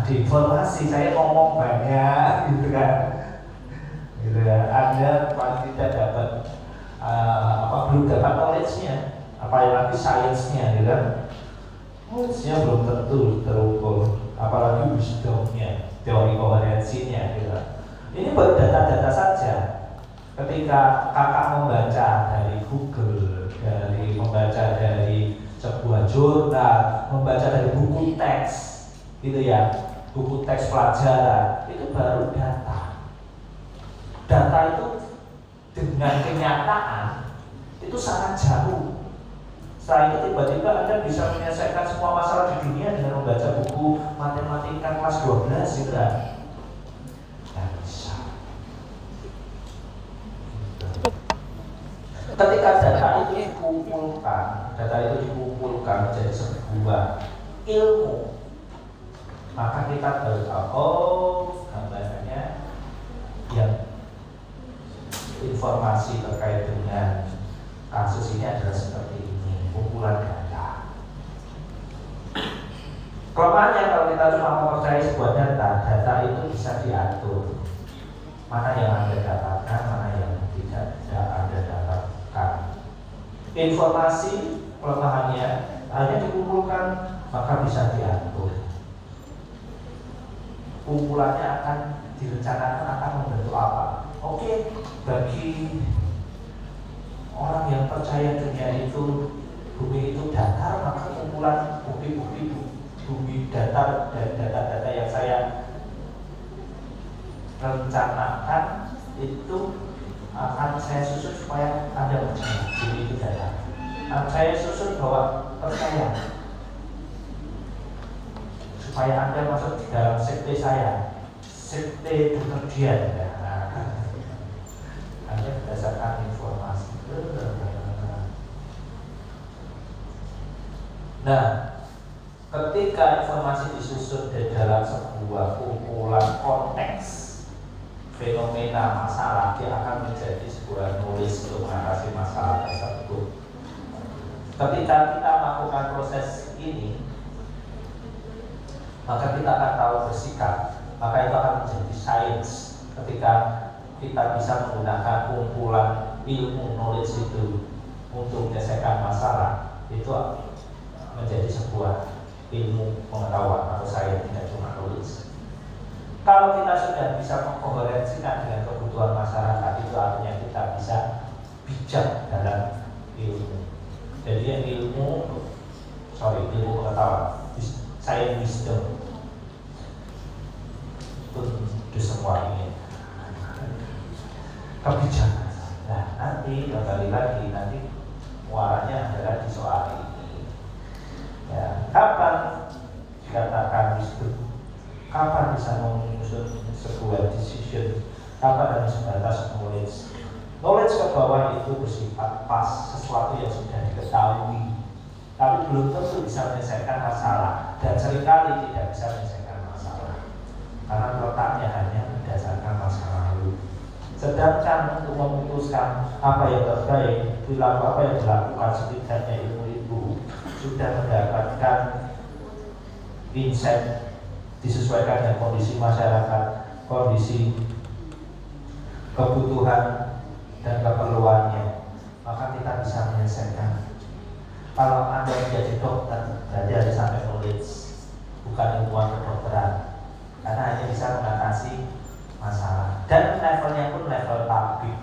Di informasi saya ngomong banyak gitu kan, gitu ya. Anda paling tidak dapat belum dapat knowledge-nya, apalagi science-nya, gitu kan. Knowledge-nya belum tentu terukur, apalagi wisdom-nya, teori koherensinya, gitu kan. Ini baru data-data saja. Ketika kakak membaca dari Google, membaca dari sebuah jurnal, membaca dari buku teks, gitu ya, buku teks pelajaran, itu baru data. Data itu dengan kenyataan itu sangat jauh. Setelah itu tiba-tiba Anda bisa menyelesaikan semua masalah di dunia dengan membaca buku matematika kelas 12, gitu kan? Ketika data itu dikumpulkan menjadi sebuah ilmu, maka kita baru tahu gambarannya yang informasi terkait dengan kasus ini adalah seperti ini, kumpulan data. Kelemahannya kalau kita cuma mempercayai sebuah data, data itu bisa diatur. Mana yang Anda dapatkan, mana yang tidak Anda dapatkan. Informasi kelemahannya hanya dikumpulkan, maka bisa diatur. Kumpulannya akan direncanakan akan membentuk apa. Oke, bagi orang yang percaya dunia itu, bumi itu datar, maka kumpulan bukti-bukti bumi datar dan data-data yang saya rencanakan itu akan saya susun supaya Anda percaya bumi itu datar. Saya susun bahwa percaya supaya Anda masuk di dalam sekte saya, sekte bepergian. Anda berdasarkan informasi. Nah, ketika informasi disusun di dalam sebuah kumpulan konteks fenomena masalah, dia akan menjadi sebuah nulis untuk mengatasi masalah tersebut. Ketika kita melakukan proses ini, maka kita akan tahu bersikap, maka itu akan menjadi sains. Ketika kita bisa menggunakan kumpulan ilmu knowledge itu untuk menyelesaikan masalah, itu menjadi sebuah ilmu pengetahuan atau sains, tidak cuma knowledge. Kalau kita sudah bisa mengkoherensikan dengan kebutuhan masyarakat, itu artinya kita bisa bijak dalam ilmu. Jadi ilmu pengetahuan, sains wisdom itu semua ini kebijakan. Nah, nanti kembali lagi, nanti muaranya adalah di soal ini. Ya, kapan dikatakan wisdom? Kapan bisa menyusun sebuah decision? Kapan harus sebatas knowledge? Knowledge ke bawah itu bersifat pas, sesuatu yang sudah diketahui, tapi belum tentu bisa menyelesaikan masalah, dan seringkali tidak bisa menyelesaikan masalah karena letaknya hanya berdasarkan masa lalu. Sedangkan untuk memutuskan apa yang terbaik, apa yang dilakukan, setidaknya ilmu itu sudah mendapatkan insight disesuaikan dengan kondisi masyarakat, kondisi kebutuhan dan keperluannya, maka kita bisa menyelesaikan. Kalau Anda menjadi dokter, berarti harus sampai knowledge, bukan ilmuwan kedokteran, karena hanya bisa mengatasi masalah. Dan levelnya pun level tabib.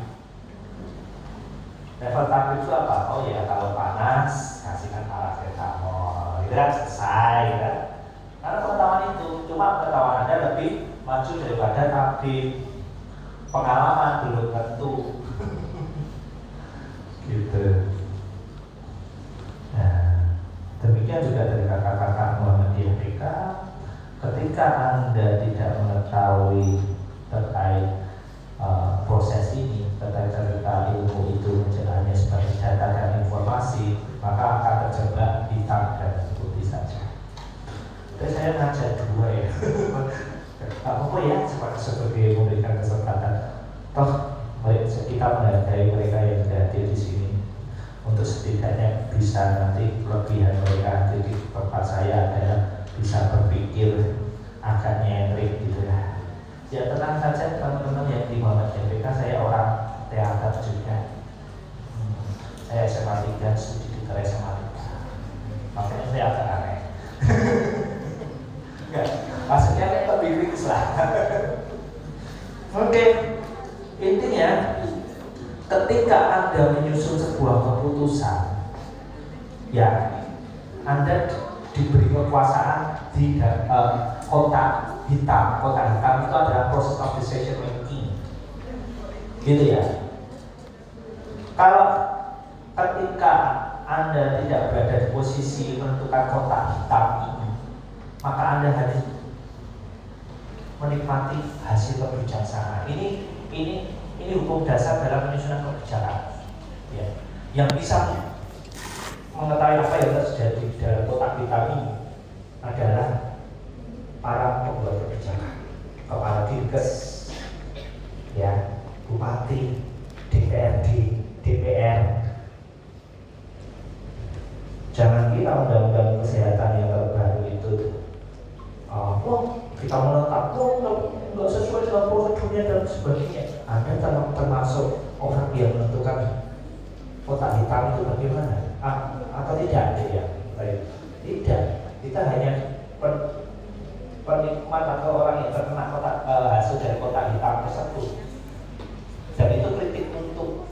Level tabib itu apa? Oh ya, kalau panas kasihkan paracetamol, itu kan selesai, kan? Karena pengetahuan itu, cuma pengetahuan Anda lebih maju daripada tabib. Pengalaman belum tentu. Gitu. Nah, demikian juga dari kakak-kakak Muhammadiyah PK. Ketika Anda tidak mengetahui terkait proses ini, ketika ilmu itu hanya sebagai data dan informasi, maka akan terjebak hitam dan putih saja. Terus saya ngajak dua ya, apa ya sebagai memberikan kesempatan. Toh kita menghargai mereka yang sudah hadir di sini untuk setidaknya bisa nanti kelebihan mereka jadi tempat saya adalah bisa berpikir agak nyentrik gitu ya. Ya tenang saja teman-teman yang di Muhammadiyah PK, saya orang teater juga. Saya SMA 3, studi di SMA 3. Makanya saya agak aneh. Enggak, maksudnya lebih kritis lah. Oke, intinya ketika Anda menyusun sebuah keputusan, ya Anda diberi kekuasaan di kotak hitam. Kotak hitam itu adalah proses of decision making, gitu ya. Kalau ketika Anda tidak berada di posisi menentukan kotak hitam ini, maka Anda harus menikmati hasil kebijaksanaan. Ini hukum dasar dalam penyusunan kebijakan. Ya, yang bisa mengetahui apa yang terjadi di dalam kotak hitam ini adalah para pembuat kebijakan, kepala dinkes, ya, bupati, DPRD, DPR. Jangan kira undang-undang kesehatan yang terbaru itu kita menetap, nggak sesuai dengan prosedurnya dan sebagainya. Anda termasuk orang yang menentukan kotak hitam itu bagaimana? Atau tidak? Ya, tidak. Kita hanya penikmat atau orang yang terkena hasil dari kotak hitam tersebut. Dan itu kritik untuk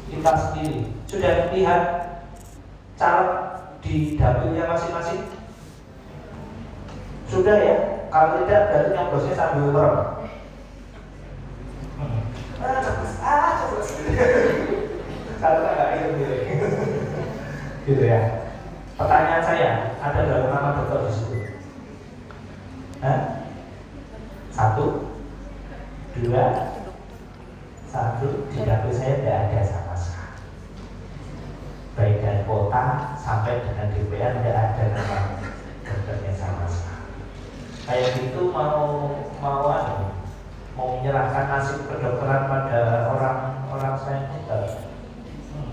kita sendiri. Sudah melihat caleg di dapilnya masing-masing? Sudah ya? Kalau tidak, berarti nyoblosnya sambil merem. Coblos. Kalau nggak gitu ya. Pertanyaan saya, ada berapa nama dokter di situ? 1, 2, 1. Di dapil saya tidak ada sama sekali. Baik dari kota sampai dengan DPR tidak ada nama dokternya sama sekali. Kayak gitu mau menyerahkan nasib kedokteran pada orang saintis.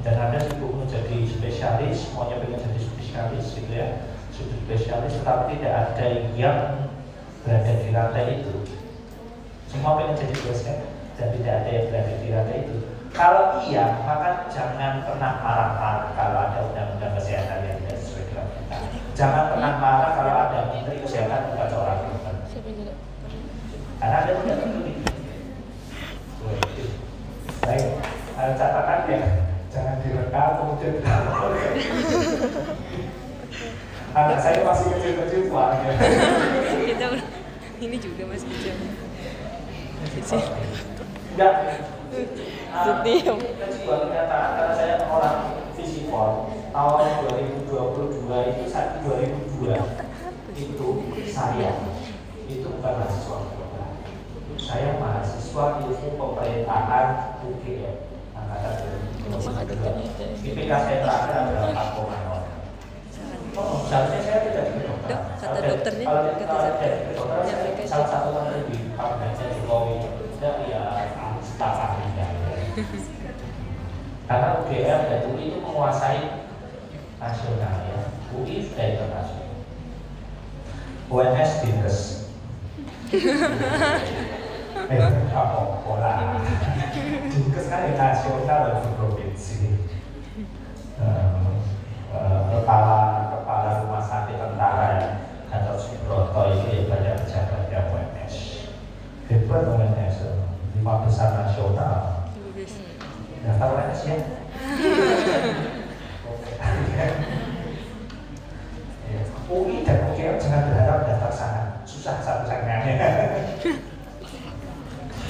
Dan Anda sibuk menjadi spesialis, maunya pengen jadi spesialis gitu ya, spesialis, tetapi tidak ada yang berada di rantai itu. Semua pengen jadi dosen dan tidak ada yang berada di rantai itu. Kalau iya, maka jangan pernah marah-marah kalau ada undang-undang kesehatan yang tidak sesuai dengan kita. Jangan pernah marah kalau ada menteri kesehatan bukan seorang dokter. Karena Anda tidak peduli. Baik, catatan ya, jangan direkam kemudian anak saya masih kecil-kecil suaranya. Kita ini juga masih kecil. Enggak. Diam. Juga kenyataan karena saya orang fisikal. Tahun 2022 itu saat 2002 itu saya itu bukan mahasiswa. Saya mahasiswa ilmu pemerintahan UGM angkatan 2022. IPK saya terakhir adalah 4,0. Seharusnya saya tidak jadi dokter. Kata dokternya, kalau jadi dokter, salah satu menteri di kabinetnya Jokowi tidak ya staf ahlinya. Karena UGM dan UI itu menguasai nasional ya, UI sudah internasional. UNS Dinkes. Pola. Dinkes kan nasional dan provinsi. Kepala rumah sakit tentara ya, Gatot Subroto itu ya banyak pejabatnya UNS. Hebat UNS, 5 besar nasional. Daftar UNS ya. UI dan UGM jangan berharap daftar sana, susah satu saingannya.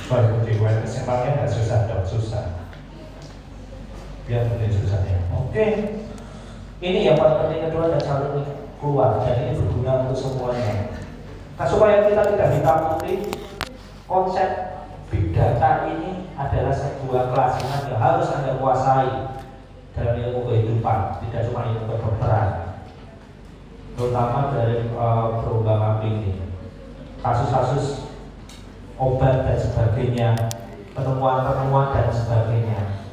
Kalau di UNS emangnya nggak susah dong, susah. Biar boleh susah ya. Oke. Ini yang paling penting kedua dan selalu keluar dan ini berguna untuk semuanya. Nah supaya kita tidak hitam putih, konsep big data ini adalah sebuah kelasnya yang harus Anda kuasai dalam ilmu kehidupan, tidak cuma ilmu kedokteran, terutama dari perkembangan klinik, kasus-kasus obat dan sebagainya, penemuan-penemuan dan sebagainya.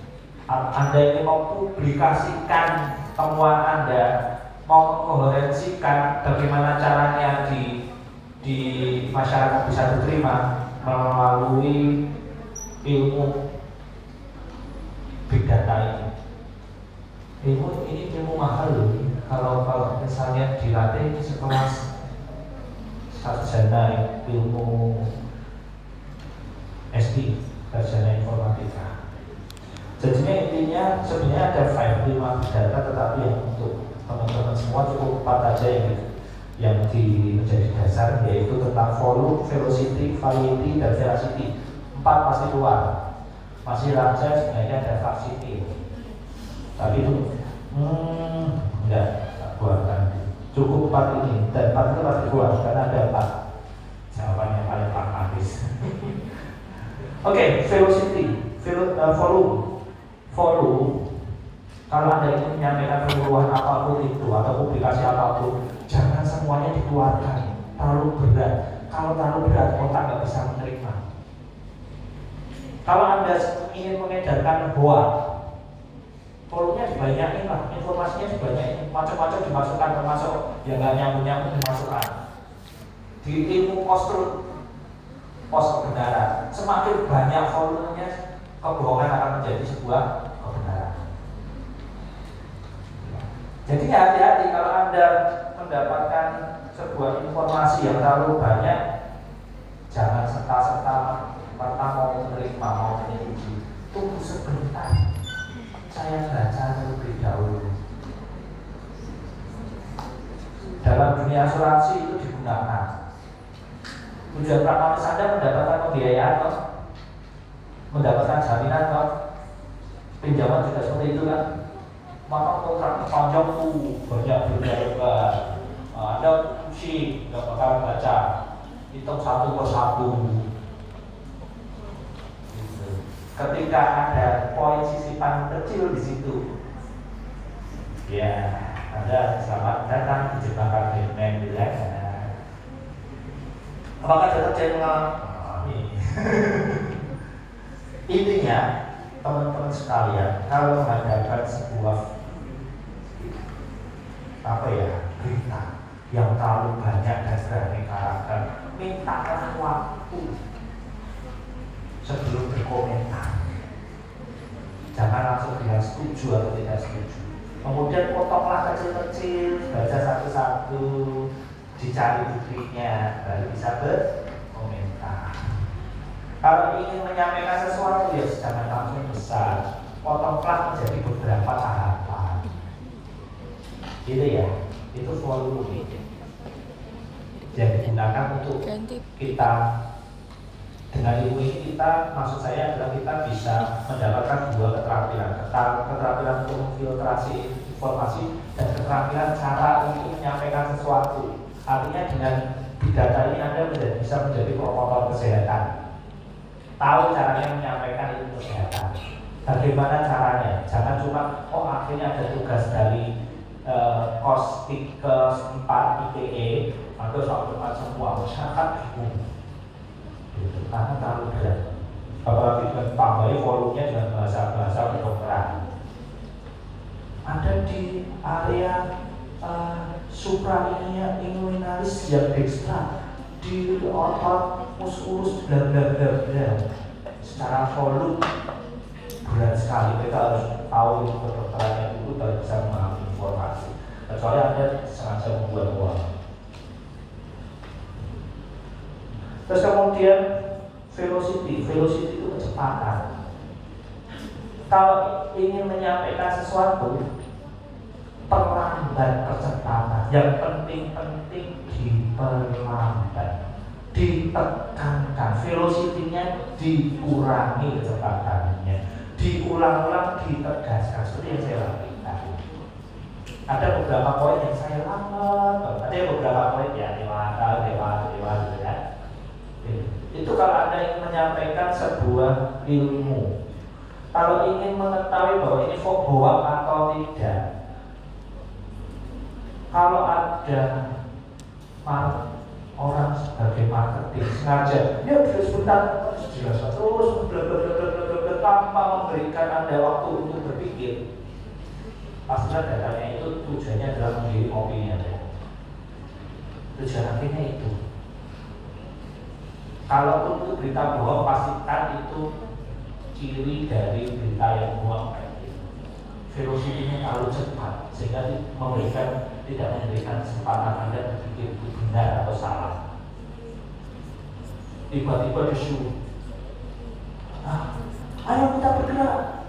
Anda ini mau publikasikan temuan Anda, mau mengkoherensikan bagaimana caranya di masyarakat bisa diterima melalui ilmu big data ini. Ini ilmu mahal loh. Kalau misalnya dilatih sekelas sarjana ilmu SD, sarjana informatika. Jadinya intinya sebenarnya ada 5 big data, tetapi yang untuk teman-teman semua cukup 4 aja yang menjadi dasar, yaitu tentang volume, velocity, variety, dan veracity. 4 pasti keluar. Masih raja sebenarnya ada varsity, tapi itu enggak keluarkan. Cukup 4 ini dan 4 itu pasti keluar karena ada 4 jawabannya paling pragmatis. Oke, velocity, volume. Kalau Anda ingin menyampaikan penyuluhan apapun itu atau publikasi apapun, jangan semuanya dikeluarkan. Terlalu berat. Kalau terlalu berat, otak nggak bisa menerima. Kalau Anda ingin mengedarkan hoax, volumenya dibanyakin lah, informasinya dibanyakin, macam-macam dimasukkan, termasuk yang nggak nyambung-nyambung dimasukkan. Di ilmu pos kebenaran, semakin banyak volumenya, kebohongan akan menjadi sebuah kebenaran. Jadi hati-hati kalau Anda mendapatkan sebuah informasi yang terlalu banyak, jangan serta-serta mau menerima, mau menyetujui. Tunggu sebentar, saya baca terlebih dahulu. Dalam dunia asuransi itu digunakan. Tujuan pragmatis Anda mendapatkan pembiayaan toh, mendapatkan jaminan toh, pinjaman juga seperti itu kan. Maka kontraknya panjang tuh, banyak berlebar. Anda pusing, nggak bakal baca, hitung satu persatu. Gitu. Ketika ada poin sisipan kecil di situ, ya Anda selamat datang di jebakan Batman, gitu kan? Apakah ada terjadi mengalami? Intinya, teman-teman sekalian, kalau menghadapkan sebuah berita yang terlalu banyak dan beraneka ragam, mintalah waktu sebelum berkomentar. Jangan langsung bilang setuju atau tidak setuju. Kemudian potonglah kecil-kecil, baca satu-satu, dicari buktinya, baru bisa berkomentar. Kalau ingin menyampaikan sesuatu, ya jangan langsung besar, potonglah menjadi beberapa tahapan. Gitu ya, itu volume yang digunakan untuk kita. Dengan ilmu ini kita, maksud saya adalah kita bisa mendapatkan dua keterampilan, keterampilan untuk memfiltrasi informasi dan keterampilan cara untuk menyampaikan sesuatu. Artinya dengan big data ini Anda bisa menjadi promotor kesehatan, tahu caranya menyampaikan ilmu kesehatan. Bagaimana caranya? Jangan cuma akhirnya ada tugas dari kostik ke 4 IPE, Anda sampai semua masyarakat bingung. Karena terlalu berat. Apalagi dengan tambahi volumenya dengan bahasa-bahasa kedokteran. Ada di area suprainguinalis yang dekstra, di otot musculus bla bla bla bla. Secara volume berat sekali. Kita harus tahu ilmu kedokterannya dulu baru bisa memahami informasi. Kecuali Anda sengaja membuat uang. Terus kemudian velocity itu kecepatan. Kalau ingin menyampaikan sesuatu, perlambat kecepatan. Yang penting diperlambat, ditekankan, velocity-nya dikurangi kecepatannya, diulang-ulang, ditegaskan. Seperti yang saya lakukan. Ada beberapa poin yang saya lambat, ada beberapa poin ya dewasa ya. Itu kalau Anda ingin menyampaikan sebuah ilmu. Kalau ingin mengetahui bahwa ini hoax atau tidak, kalau ada orang sebagai marketing sengaja, ya sebentar jelaskan terus tanpa memberikan Anda waktu untuk berpikir, pastilah datanya itu tujuannya adalah mengirim opini Anda. Tujuan akhirnya itu. Kalau untuk berita bohong, pastikan itu ciri dari berita yang bohong. Velocity-nya terlalu cepat sehingga tidak memberikan kesempatan Anda berpikir itu benar atau salah. Tiba-tiba disuruh, ayo kita bergerak,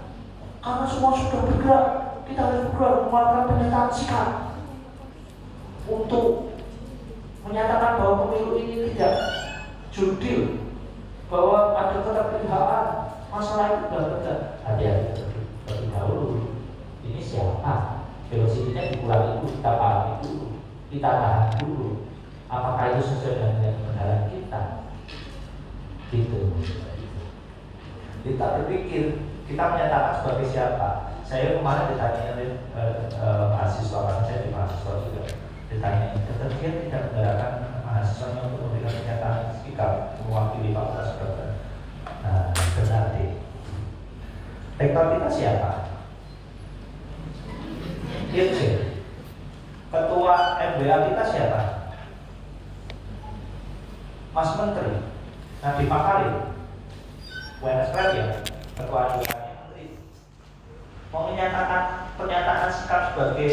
karena semua sudah bergerak, kita harus bergerak mengeluarkan pernyataan sikap untuk menyatakan bahwa pemilu ini tidak jurdil, bahwa ada keterpihakan, masalah itu benar-benar. Hati-hati terlebih dahulu. Ini siapa? Velocity-nya dikurangi dulu, kita pahami dulu, kita tahan dulu. Apakah itu sesuai dengan kebenaran kita? Gitu. Kita berpikir, kita menyatakan sebagai siapa? Saya kemarin ditanya oleh mahasiswa, saya di mahasiswa juga ditanya, kemudian tidak menggerakkan mahasiswanya untuk memberikan pernyataan sikap mewakili fakultas kedokteran. Benar deh. Rektor kita siapa? Ketua MBA kita siapa? Mas Menteri Nadiem Makarim, UNS ya, ketua Menteri, mau menyatakan pernyataan sikap sebagai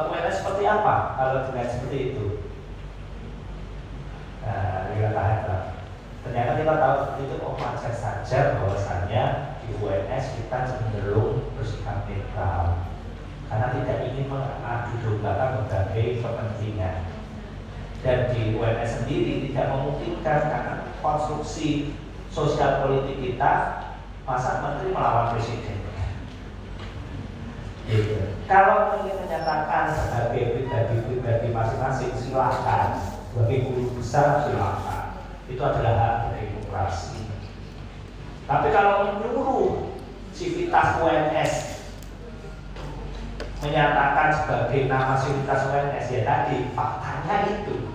UNS seperti apa kalau dengan seperti itu? Nah, ternyata kita tahu itu wajar saja bahwasannya di UNS kita cenderung bersikap netral karena tidak ingin mengadu dombakan berbagai kepentingan. Dan di UNS sendiri tidak memungkinkan karena konstruksi sosial politik kita, masa menteri melawan presiden. Gitu. Kalau ingin menyatakan sebagai pribadi masing-masing silahkan, sebagai guru besar silahkan, itu adalah hak berdemokrasi. Tapi kalau menyuruh sivitas UNS menyatakan sebagai nama sivitas UNS ya tadi faktanya itu.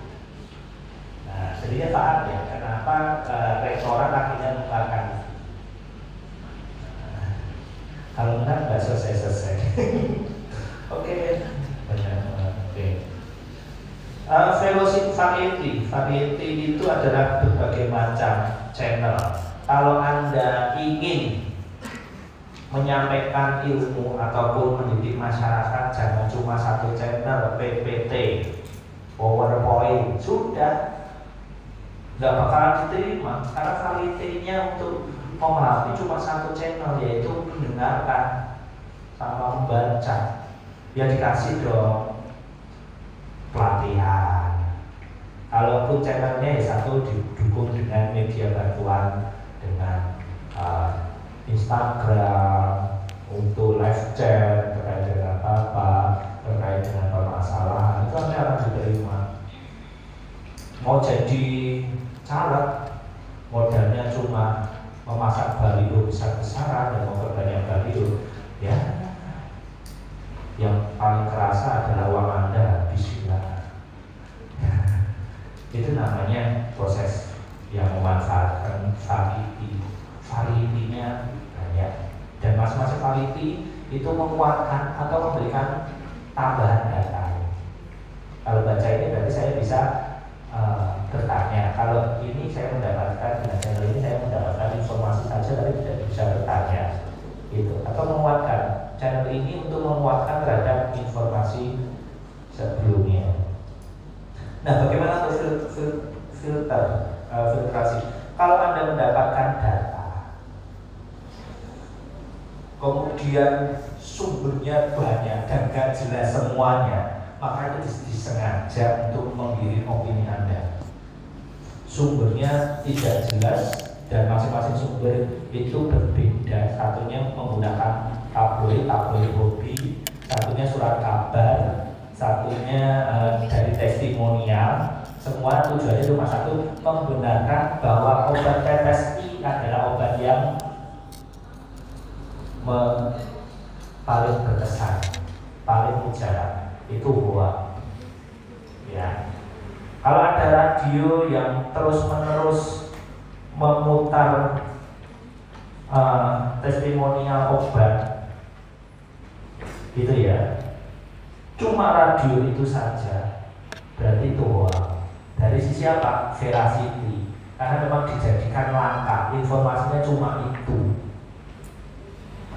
Nah, jadinya paham ya kenapa rektorat akhirnya mengeluarkan. Kalau benar nggak selesai. Oke, benar. Oke. Velocity variety itu adalah berbagai macam channel. Kalau Anda ingin menyampaikan ilmu ataupun mendidik masyarakat, jangan cuma satu channel, PPT, PowerPoint, sudah nggak bakalan diterima karena varietinya untuk memahami cuma satu channel, yaitu mendengarkan sama membaca. Ya dikasih dong pelatihan. Kalaupun channelnya satu didukung dengan media bantuan, dengan Instagram untuk live chat terkait dengan apa, terkait dengan permasalahan, itu nanti akan diterima. Mau jadi caleg, modalnya cuma memasang baliho besar-besaran dan memperbanyak baliho, ya yang paling kerasa adalah uang Anda habis. Itu namanya proses yang memanfaatkan variety-nya banyak, dan masing-masing variety itu menguatkan atau memberikan tambahan data. Kalau baca ini berarti saya bisa bertanya. Kalau ini saya mendapatkan, dengan channel ini saya mendapatkan informasi saja tapi tidak bisa bertanya gitu. Atau menguatkan, channel ini untuk menguatkan terhadap informasi sebelumnya. Nah, bagaimana untuk filtrasi? Kalau Anda mendapatkan data, kemudian sumbernya banyak dan gak jelas semuanya, maka itu disengaja untuk menggiring opini Anda. Sumbernya tidak jelas dan masing-masing sumber itu berbeda. Satunya menggunakan tabloid hobi, satunya surat kabar, satunya dari testimonial. Semua tujuannya cuma satu, membenarkan bahwa obat tetes I adalah obat yang paling berkesan, paling mujarab. Itu hoax. Ya. Kalau ada radio yang terus-menerus memutar testimonial obat, gitu ya, cuma radio itu saja, berarti itu hoax. Dari sisi apa? Veracity. Karena memang dijadikan langka, informasinya cuma itu.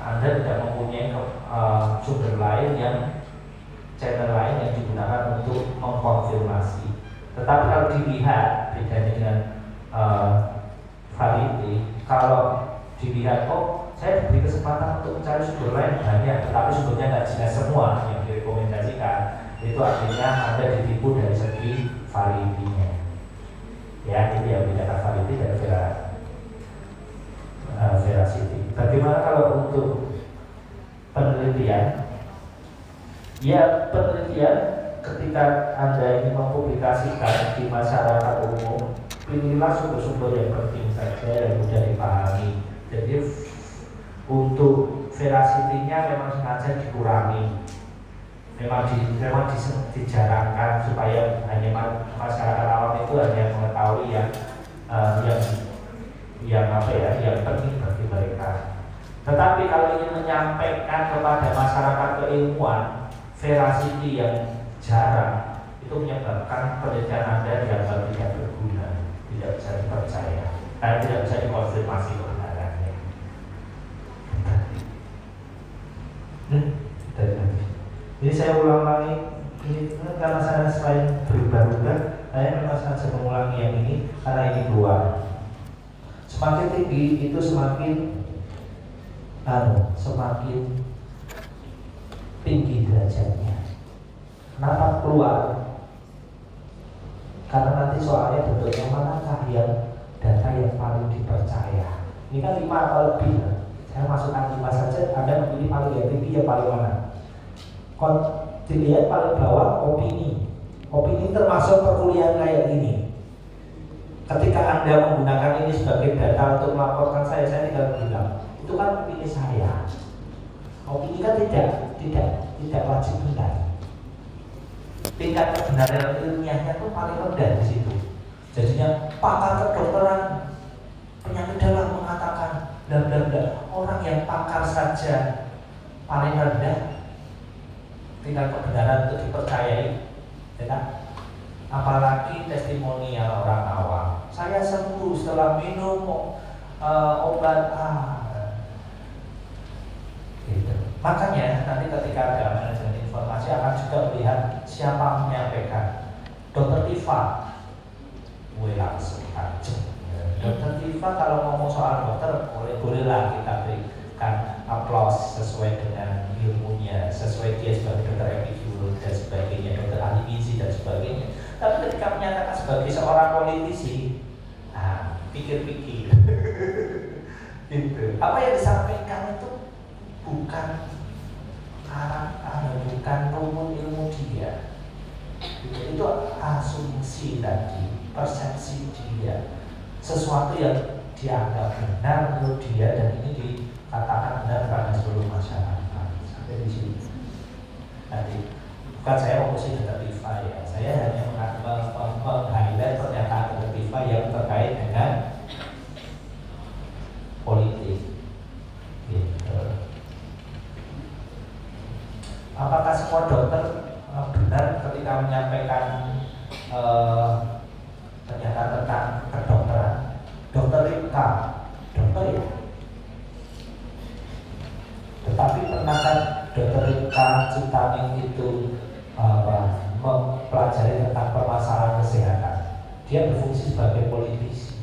Anda tidak mempunyai sumber lain yang channel lain yang digunakan untuk mengkonfirmasi. Tetapi kalau dilihat bedanya dengan variety, kalau dilihat saya diberi kesempatan untuk mencari sumber lain banyak, tetapi sumbernya tidak jelas semua yang direkomendasikan, itu artinya Anda ditipu dari segi variety-nya. Ya, itu yang membedakan variety dan veracity. Bagaimana kalau untuk penelitian? Ya, penelitian ketika Anda ingin mempublikasikan di masyarakat umum, pilihlah sumber-sumber yang penting saja yang mudah dipahami. Jadi untuk veracity-nya memang sengaja dikurangi, memang dijarangkan supaya hanya masyarakat awam itu hanya mengetahui yang penting bagi mereka. Tetapi kalau ingin menyampaikan kepada masyarakat keilmuan, veracity yang jarang itu menyebabkan penelitian Anda dianggap tidak berguna. tidak bisa dipercaya, tidak bisa dikonfirmasi kebenarannya. Jadi saya ulang lagi, ini karena saya selain berubah-ubah, saya memang sengaja mengulangi yang ini karena ini keluar. Semakin tinggi itu semakin tinggi derajatnya. Kenapa keluar? Karena nanti soalnya bentuknya manakah yang data yang paling dipercaya. Ini kan 5 atau lebih. Saya masukkan 5 saja, Anda memilih paling yang tinggi yang paling mana? Dilihat paling bawah opini. Opini termasuk perkuliahan kayak ini. Ketika Anda menggunakan ini sebagai data untuk melaporkan saya tinggal bilang itu kan opini saya. Opini kan tidak wajib benar. Tingkat kebenaran ilmiahnya tuh paling rendah di situ. Jadinya pakar kedokteran penyakit dalam mengatakan orang yang pakar saja paling rendah tingkat kebenaran untuk dipercayai, ya kan? Apalagi testimonial orang awam. Saya sembuh setelah minum obat A. Gitu. Makanya nanti ketika ada manajemen informasi akan juga melihat siapa menyampaikan. Dokter Tifa, langsung aja. Dokter Tifa kalau ngomong soal dokter bolehlah kita berikan aplaus sesuai dengan ilmunya, sesuai dia sebagai dokter epidemiolog dan sebagainya, dokter ahli gizi dan sebagainya. Tapi ketika menyatakan sebagai seorang politisi, pikir-pikir, gitu. Apa yang disampaikan itu bukan rumus ilmu dia, itu asumsi tadi, persepsi dia, sesuatu yang dianggap benar menurut dia dan ini dikatakan benar pada seluruh masyarakat. Sampai di sini. Nanti bukan saya fokusin Dr. Tifa ya, saya hanya meng-highlight pernyataan Dr. Tifa yang terkait dengan politik. Gitu. Apakah semua dokter benar ketika menyampaikan pernyataan tentang kedokteran? Dokter Rika, dokter ya. Tetapi pernah kan Dokter Rika Citaning itu mempelajari tentang permasalahan kesehatan. Dia berfungsi sebagai politisi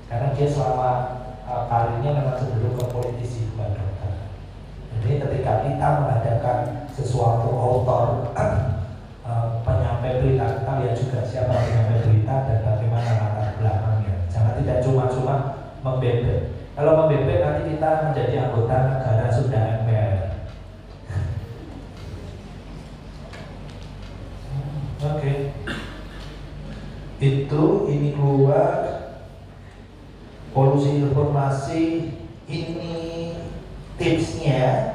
karena dia selama karirnya memang cenderung ke politisi bukan dokter. Jadi ketika kita mengadakan sesuatu author penyampai berita, kita lihat juga siapa penyampai berita dan bagaimana latar belakangnya. Jangan tidak cuma-cuma membebek. Kalau membebek nanti kita menjadi anggota negara sudah MPR. Oke. Ini keluar polusi informasi, ini tipsnya.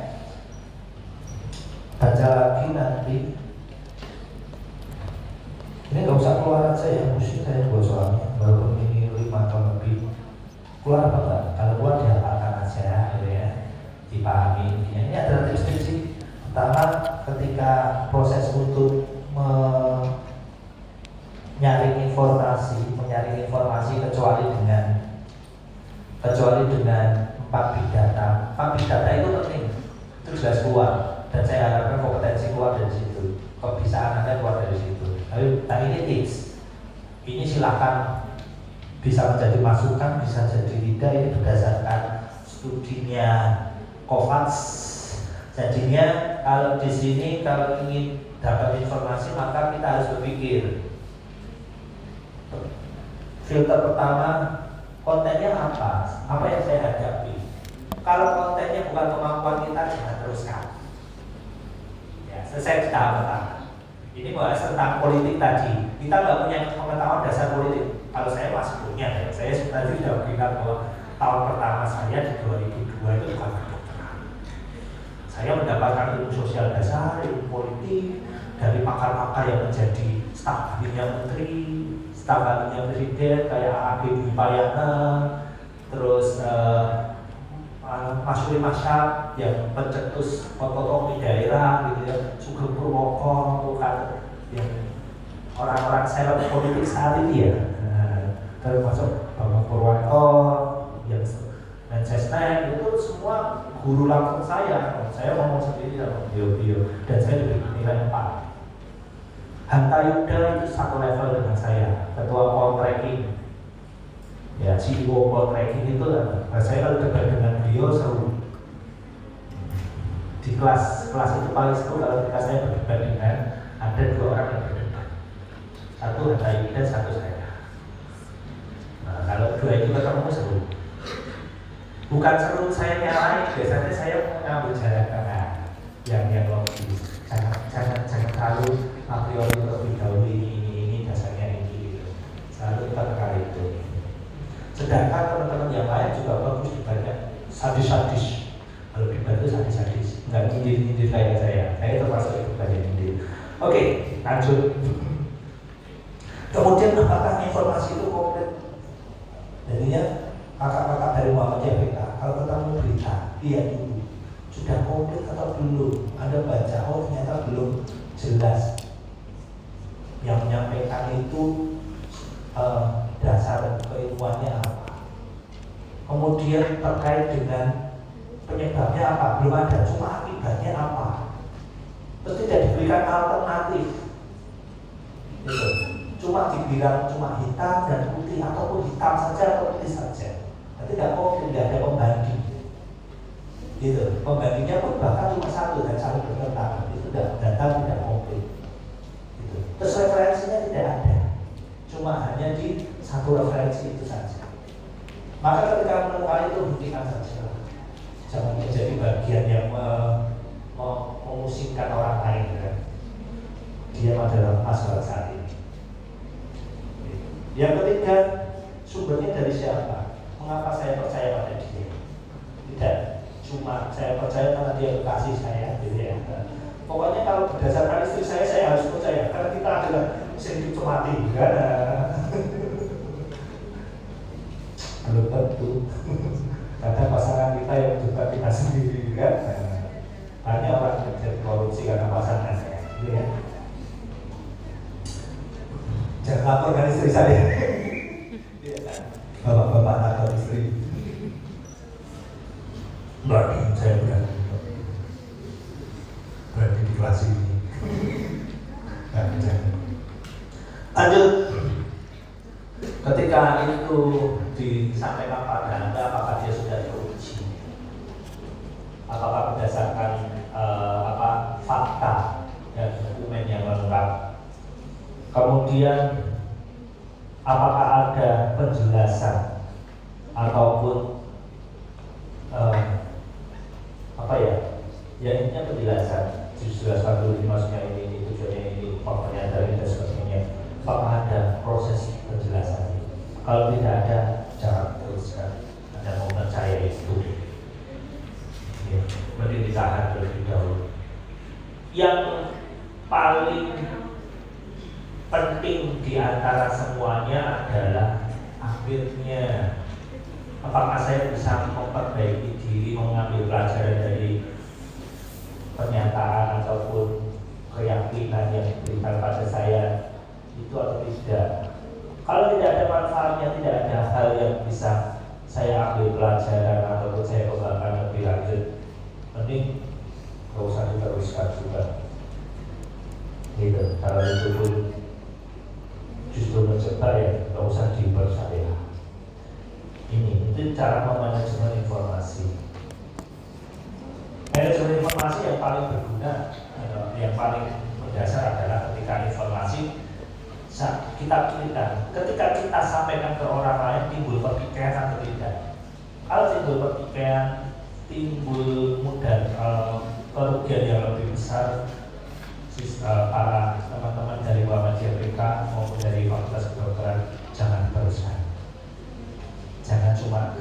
Baca lagi nanti. Ini nggak usah keluar aja ya, pusing saya buat soalnya. Walaupun ini 5 tahun lebih. Keluar apa enggak? Kalau keluar dihafalkan aja, gitu ya. Dipahami. Ini adalah tips-tips sih. Pertama, ketika proses untuk menyaring informasi kecuali dengan 4 big data. 4 big data itu penting. Itu jelas keluar. Dan saya harapkan kompetensi keluar dari situ, kebiasaan Anda keluar dari situ. Tapi ini tips. Ini silakan bisa menjadi masukan, bisa jadi tidak. Ini berdasarkan studinya Kovacs. Jadinya kalau di sini kalau ingin dapat informasi maka kita harus berpikir. Filter pertama, kontennya apa? Apa yang saya hadapi? Kalau kontennya bukan kemampuan kita, jangan teruskan. Selesai tahap pertama. Ini bahas tentang politik tadi. Kita nggak punya pengetahuan dasar politik. Kalau saya masih punya, ya. Saya tadi sudah bilang bahwa tahun pertama saya di 2002 itu bukan kedokteran. Saya mendapatkan ilmu sosial dasar, ilmu politik dari pakar-pakar yang menjadi staf ahlinya menteri, staf ahlinya presiden kayak A.B. Wipayana, terus Mas Uli Masyad yang pencetus otonomi daerah gitu ya, Sugeng Purwoko, bukan yang orang-orang seleb politik saat ini ya. termasuk Bapak Purwanto yang Manchester itu semua guru langsung saya ngomong sendiri sama beliau dan saya diberi nilai 4. Hanta Yuda itu satu level dengan saya, ketua Poltreking, ya CEO Poltreking itu, saya kalau debat dengan beliau seru. Di kelas itu paling seru kalau ketika saya berdebat dengan ada 2 orang yang berdebat, satu Hanta Yuda, satu saya. Nah, kalau 2 itu ketemu seru. Bukan seru saya nyalain, biasanya saya mengambil jarak tengah yang logis. Jangan terlalu a priori terlebih dahulu ini dasarnya ini gitu. Selalu kita kali itu. Sedangkan teman-teman yang lain juga bagus dibanyak sadis-sadis. Kalau dibantu sadis-sadis, nggak nyindir-nyindir kayak saya termasuk itu banyak nyindir. Oke, lanjut. Kemudian apakah informasi itu komplit? Jadinya kakak-kakak dari Muhammadiyah BK, kalau ketemu berita, lihat dulu sudah komplit atau belum. Anda baca, oh ternyata belum jelas. Yang menyampaikan itu dasar keilmuannya apa. Kemudian terkait dengan penyebabnya apa, belum ada, cuma akibatnya apa. Terus tidak diberikan alternatif. Gitu. Cuma dibilang cuma hitam dan putih, ataupun hitam saja atau putih saja. Nanti tidak komplit, tidak ada pembanding. Gitu. Pembandingnya pun bahkan cuma satu dan saling bertentangan. Itu data tidak komplit. Gitu. Terus referensinya tidak ada, cuma hanya di satu referensi itu saja. Maka ketika menemukan itu hentikan saja. Jangan menjadi bagian yang memusingkan orang lain. Kan? Dia adalah masalah saat ini. Yang ketiga, sumbernya dari siapa? Mengapa saya percaya pada dia? Tidak cuma saya percaya karena dia kasih saya, gitu ya. Pokoknya kalau berdasarkan istri saya harus percaya karena kita adalah mesin hidup mati, kan? Belum tentu. Kadang pasangan kita yang juga kita sendiri, kan? Banyak orang yang terjadi korupsi karena pasangan saya, gitu ya. Jangan laporkan istri saya. Bapak-bapak atau istri. Mbak, saya berarti di kelas ini. Lanjut. Ketika itu disampaikan pada Anda, apakah dia sudah diuji? Apakah berdasarkan fakta dan dokumen yang lengkap? Kemudian apakah ada penjelasan ataupun intinya penjelasan, dijelaskan dulu maksudnya ini tujuannya ini, faktanya dari dan sebagainya. Apakah ada proses penjelasan? Kalau tidak ada, jangan teruskan. Anda mau percaya itu, ya, mending ditahan terlebih dahulu. Yang paling penting di antara semuanya adalah akhirnya apakah saya bisa memperbaiki diri, mengambil pelajaran dari pernyataan ataupun keyakinan yang diberikan pada saya itu atau tidak. Kalau tidak ada manfaatnya, tidak ada hal yang bisa saya ambil pelajaran ataupun saya kembangkan lebih lanjut, mending gak usah diteruskan juga. Gitu. Kalau itu pun justru mencebar, ya gak usah dipercaya. Itu cara memanajemen informasi. Manajemen informasi yang paling berguna, yang paling mendasar adalah ketika informasi ketika kita sampaikan ke orang lain, timbul pertikaian atau tidak. Kalau timbul pertikaian, timbul mudah kerugian yang lebih besar. Para teman-teman dari Muhammadiyah BK maupun dari Fakultas Kedokteran, jangan teruskan. Jangan cuma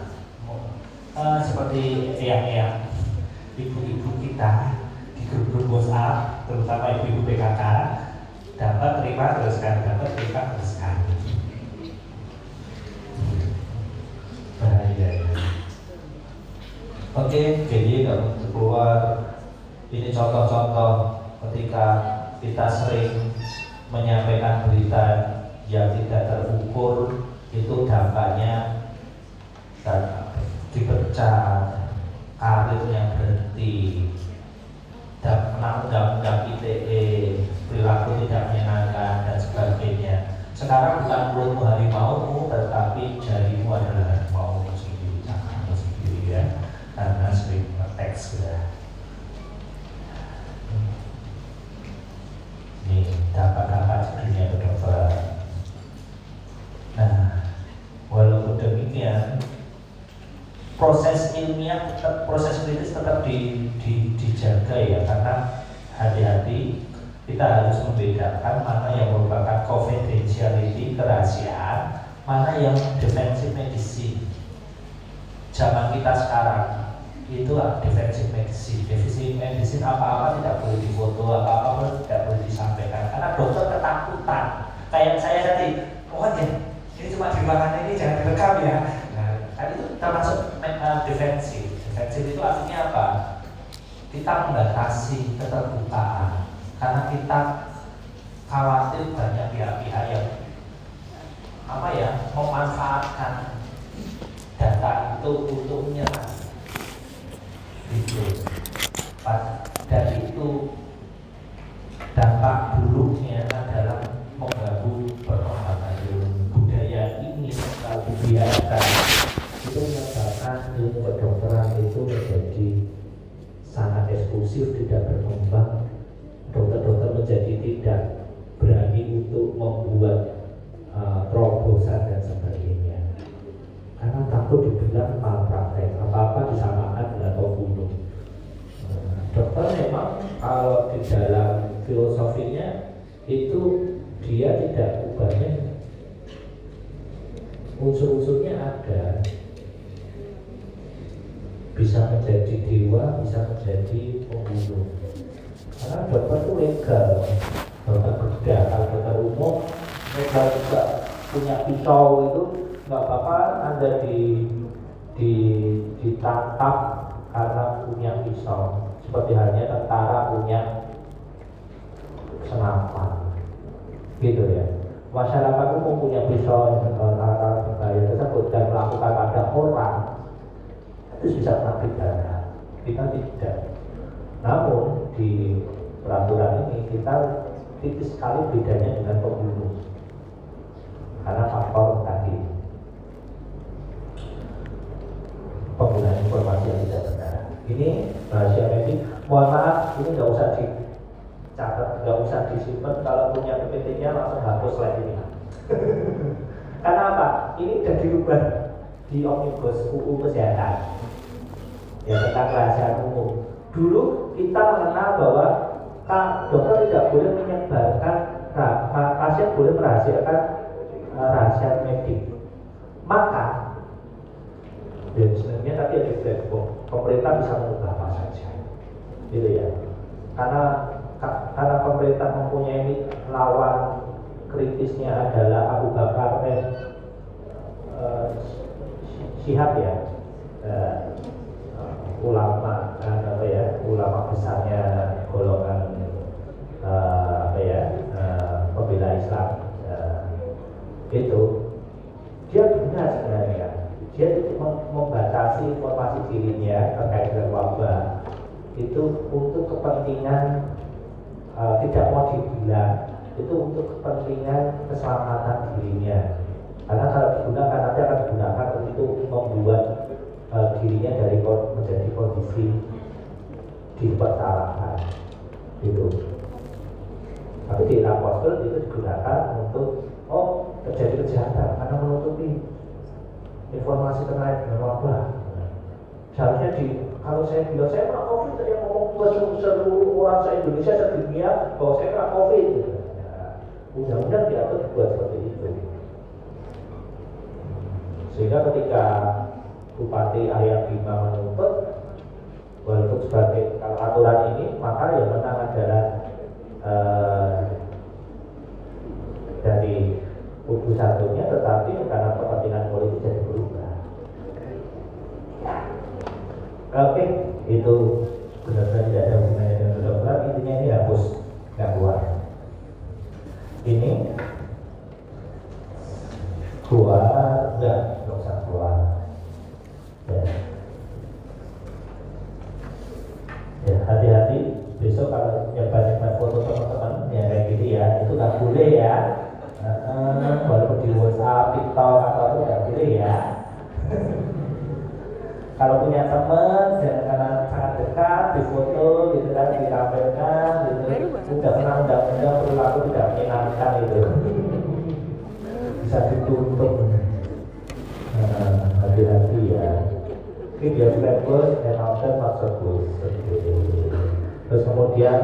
seperti yang ibu-ibu kita di grup WhatsApp, terutama ibu-ibu PKK, dapat terima teruskan, dapat terima teruskan. Bahaya. Oke, jadi kalau keluar ini contoh-contoh ketika kita sering menyampaikan berita yang tidak terukur, itu dampaknya dipecat, karirnya berhenti, kena undang-undang ITE, perilaku tidak menyenangkan dan sebagainya. Sekarang bukan mulutmu harimaumu, tetapi jarimu adalah harimaumu sendiri, cakamu sendiri ya, karena sering teks ya. Ini dapat dunia kedokteran. Nah, walaupun demikian, proses ilmiah tetap, proses kritis tetap dijaga ya, karena hati-hati kita harus membedakan mana yang merupakan confidentiality, kerahasiaan, mana yang defensive medicine. Zaman kita sekarang itu defensive medicine. Defensive medicine apa-apa tidak boleh difoto, apa-apa tidak boleh disampaikan, karena dokter ketakutan. Kayak saya tadi, oh ya, ini cuma di ruangan ini jangan direkam ya. Nah, tadi itu termasuk defensif. Defensif itu artinya apa? Kita membatasi keterbukaan karena kita khawatir banyak pihak-pihak yang memanfaatkan data itu untuk menyerang. Itu. Dan itu dampak buruknya adalah mengganggu perkembangan ilmu budaya ini. Kalau dibiarkan itu menyebabkan ilmu kedokteran itu menjadi sangat eksklusif, tidak berkembang. Dokter-dokter menjadi tidak berani untuk membuat terobosan dan sebagainya, karena takut dibilang malpraktek, apa-apa disamakan dengan pembunuh. Dokter memang kalau di dalam filosofinya itu dia tidak ubahnya, unsur-unsurnya ada, bisa menjadi dewa, bisa menjadi pembunuh. Karena dokter itu legal, dokter bedah, kalau dokter umum legal juga, punya pisau itu nggak apa-apa Anda ditangkap karena punya pisau, seperti halnya tentara punya senapan, gitu ya. Masyarakat umum punya pisau alat berbahaya tersebut dan melakukan pada orang, itu bisa kena pidana. Kita tidak. Namun di peraturan ini kita tipis sekali bedanya dengan pembunuh karena faktor tadi penggunaan informasi yang tidak benar. Ini rahasia medik. Mohon maaf, ini nggak usah dicatat, nggak usah disimpan. Kalau punya PPT-nya langsung hapus slide ini. Karena apa? Ini sudah dirubah di Omnibus UU Kesehatan ya, tentang rahasia umum. Dulu kita mengenal bahwa dokter tidak boleh menyebarkan, pasien boleh merahasiakan rahasia medik. Maka dan sebenarnya tadi ada black box, pemerintah bisa mengubah apa saja, gitu ya. Karena pemerintah mempunyai lawan kritisnya adalah Abu Bakar Syihab ya, ulama besarnya golongan pembela Islam, itu dia benar sebenarnya. Dia membatasi informasi dirinya terkait dengan wabah itu untuk kepentingan tidak mau dibilang, itu untuk kepentingan keselamatan dirinya. Karena kalau digunakan nanti akan digunakan untuk membuat dirinya dari menjadi kondisi dipersalahkan, gitu. Tapi di Apostol itu digunakan untuk terjadi kejahatan karena menutupi informasi terkait dengan wabah. Seharusnya kalau saya bilang saya kena COVID, saya ngomong ke seluruh orang se-Indonesia, se-dunia bahwa saya kena COVID. Undang-undang diatur dibuat seperti itu. Sehingga ketika Bupati Arya Bima menuntut, walaupun sebagai kalau aturan ini, maka yang menang adalah dari kubu satunya, tetapi karena kepentingan politik jadi berubah. Oke, itu benar-benar tidak ada hubungannya dengan kedokteran. Intinya ini hapus, nggak keluar. Ini gua difoto gitu kan, ditampilkan gitu. Udah kena undang-undang perilaku tidak menyenangkan itu. Bisa dituntut. Hati-hati ya. Video flagbus and after maksudus. Terus kemudian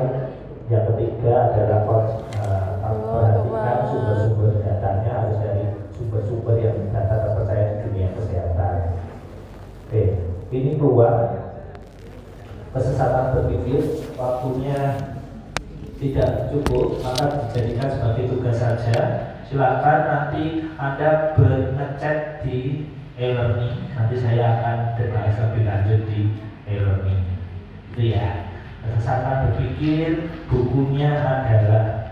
yang ketiga adalah perhatikan sumber-sumber datanya harus dari sumber-sumber yang data terpercaya di dunia kesehatan. Oke, ini keluar kesesatan berpikir, waktunya tidak cukup, maka dijadikan sebagai tugas saja. Silakan nanti Anda ngecek di e-learning, nanti saya akan dibahas lebih lanjut di e-learning. Itu ya. Kesesatan berpikir, bukunya adalah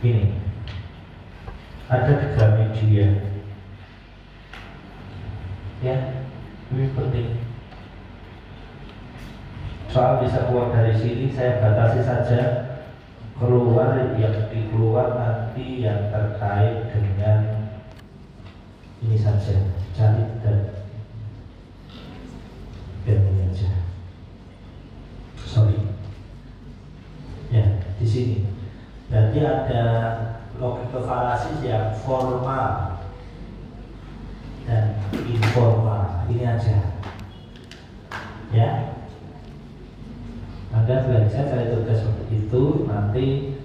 ini. Ada 3 media. Ya, ini penting. Soal bisa keluar dari sini, saya batasi saja. Keluar yang dikeluar nanti yang terkait dengan ini saja, cari dan ini aja. Sorry. Ya, di sini. Berarti ada logika fallacy yang formal dan informal. Ini aja. Ya. Anda belajar cari tugas seperti itu, nanti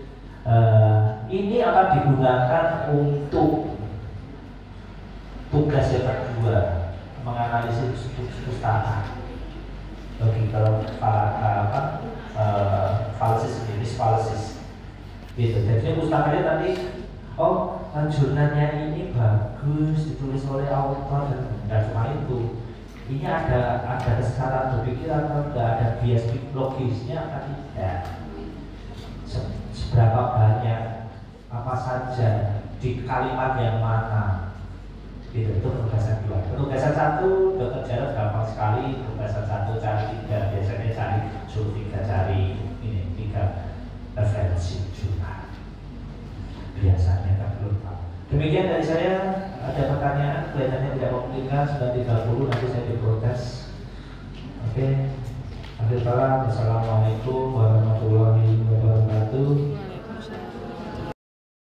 ini akan digunakan untuk tugas yang kedua, menganalisis pustaka. Logical fallacies, misfallacies. Gitu. Jadi pustakanya tadi, oh jurnalnya ini bagus, ditulis oleh author dan cuma itu. Ini ada kesalahan berpikir atau enggak, ada bias logisnya atau tidak, seberapa banyak, apa saja, di kalimat yang mana, itu penugasan 2. Penugasan 1 dokter jarak gampang sekali, penugasan 1 cari 3, biasanya cari suruh 3 cari ini 3 referensi jurnal, biasanya kan belum tahu. Demikian dari saya. Ada pertanyaan, kelihatannya tidak memungkinkan, sudah 30, nanti saya diprotes. Oke. Akhir salam, wassalamualaikum warahmatullahi wabarakatuh.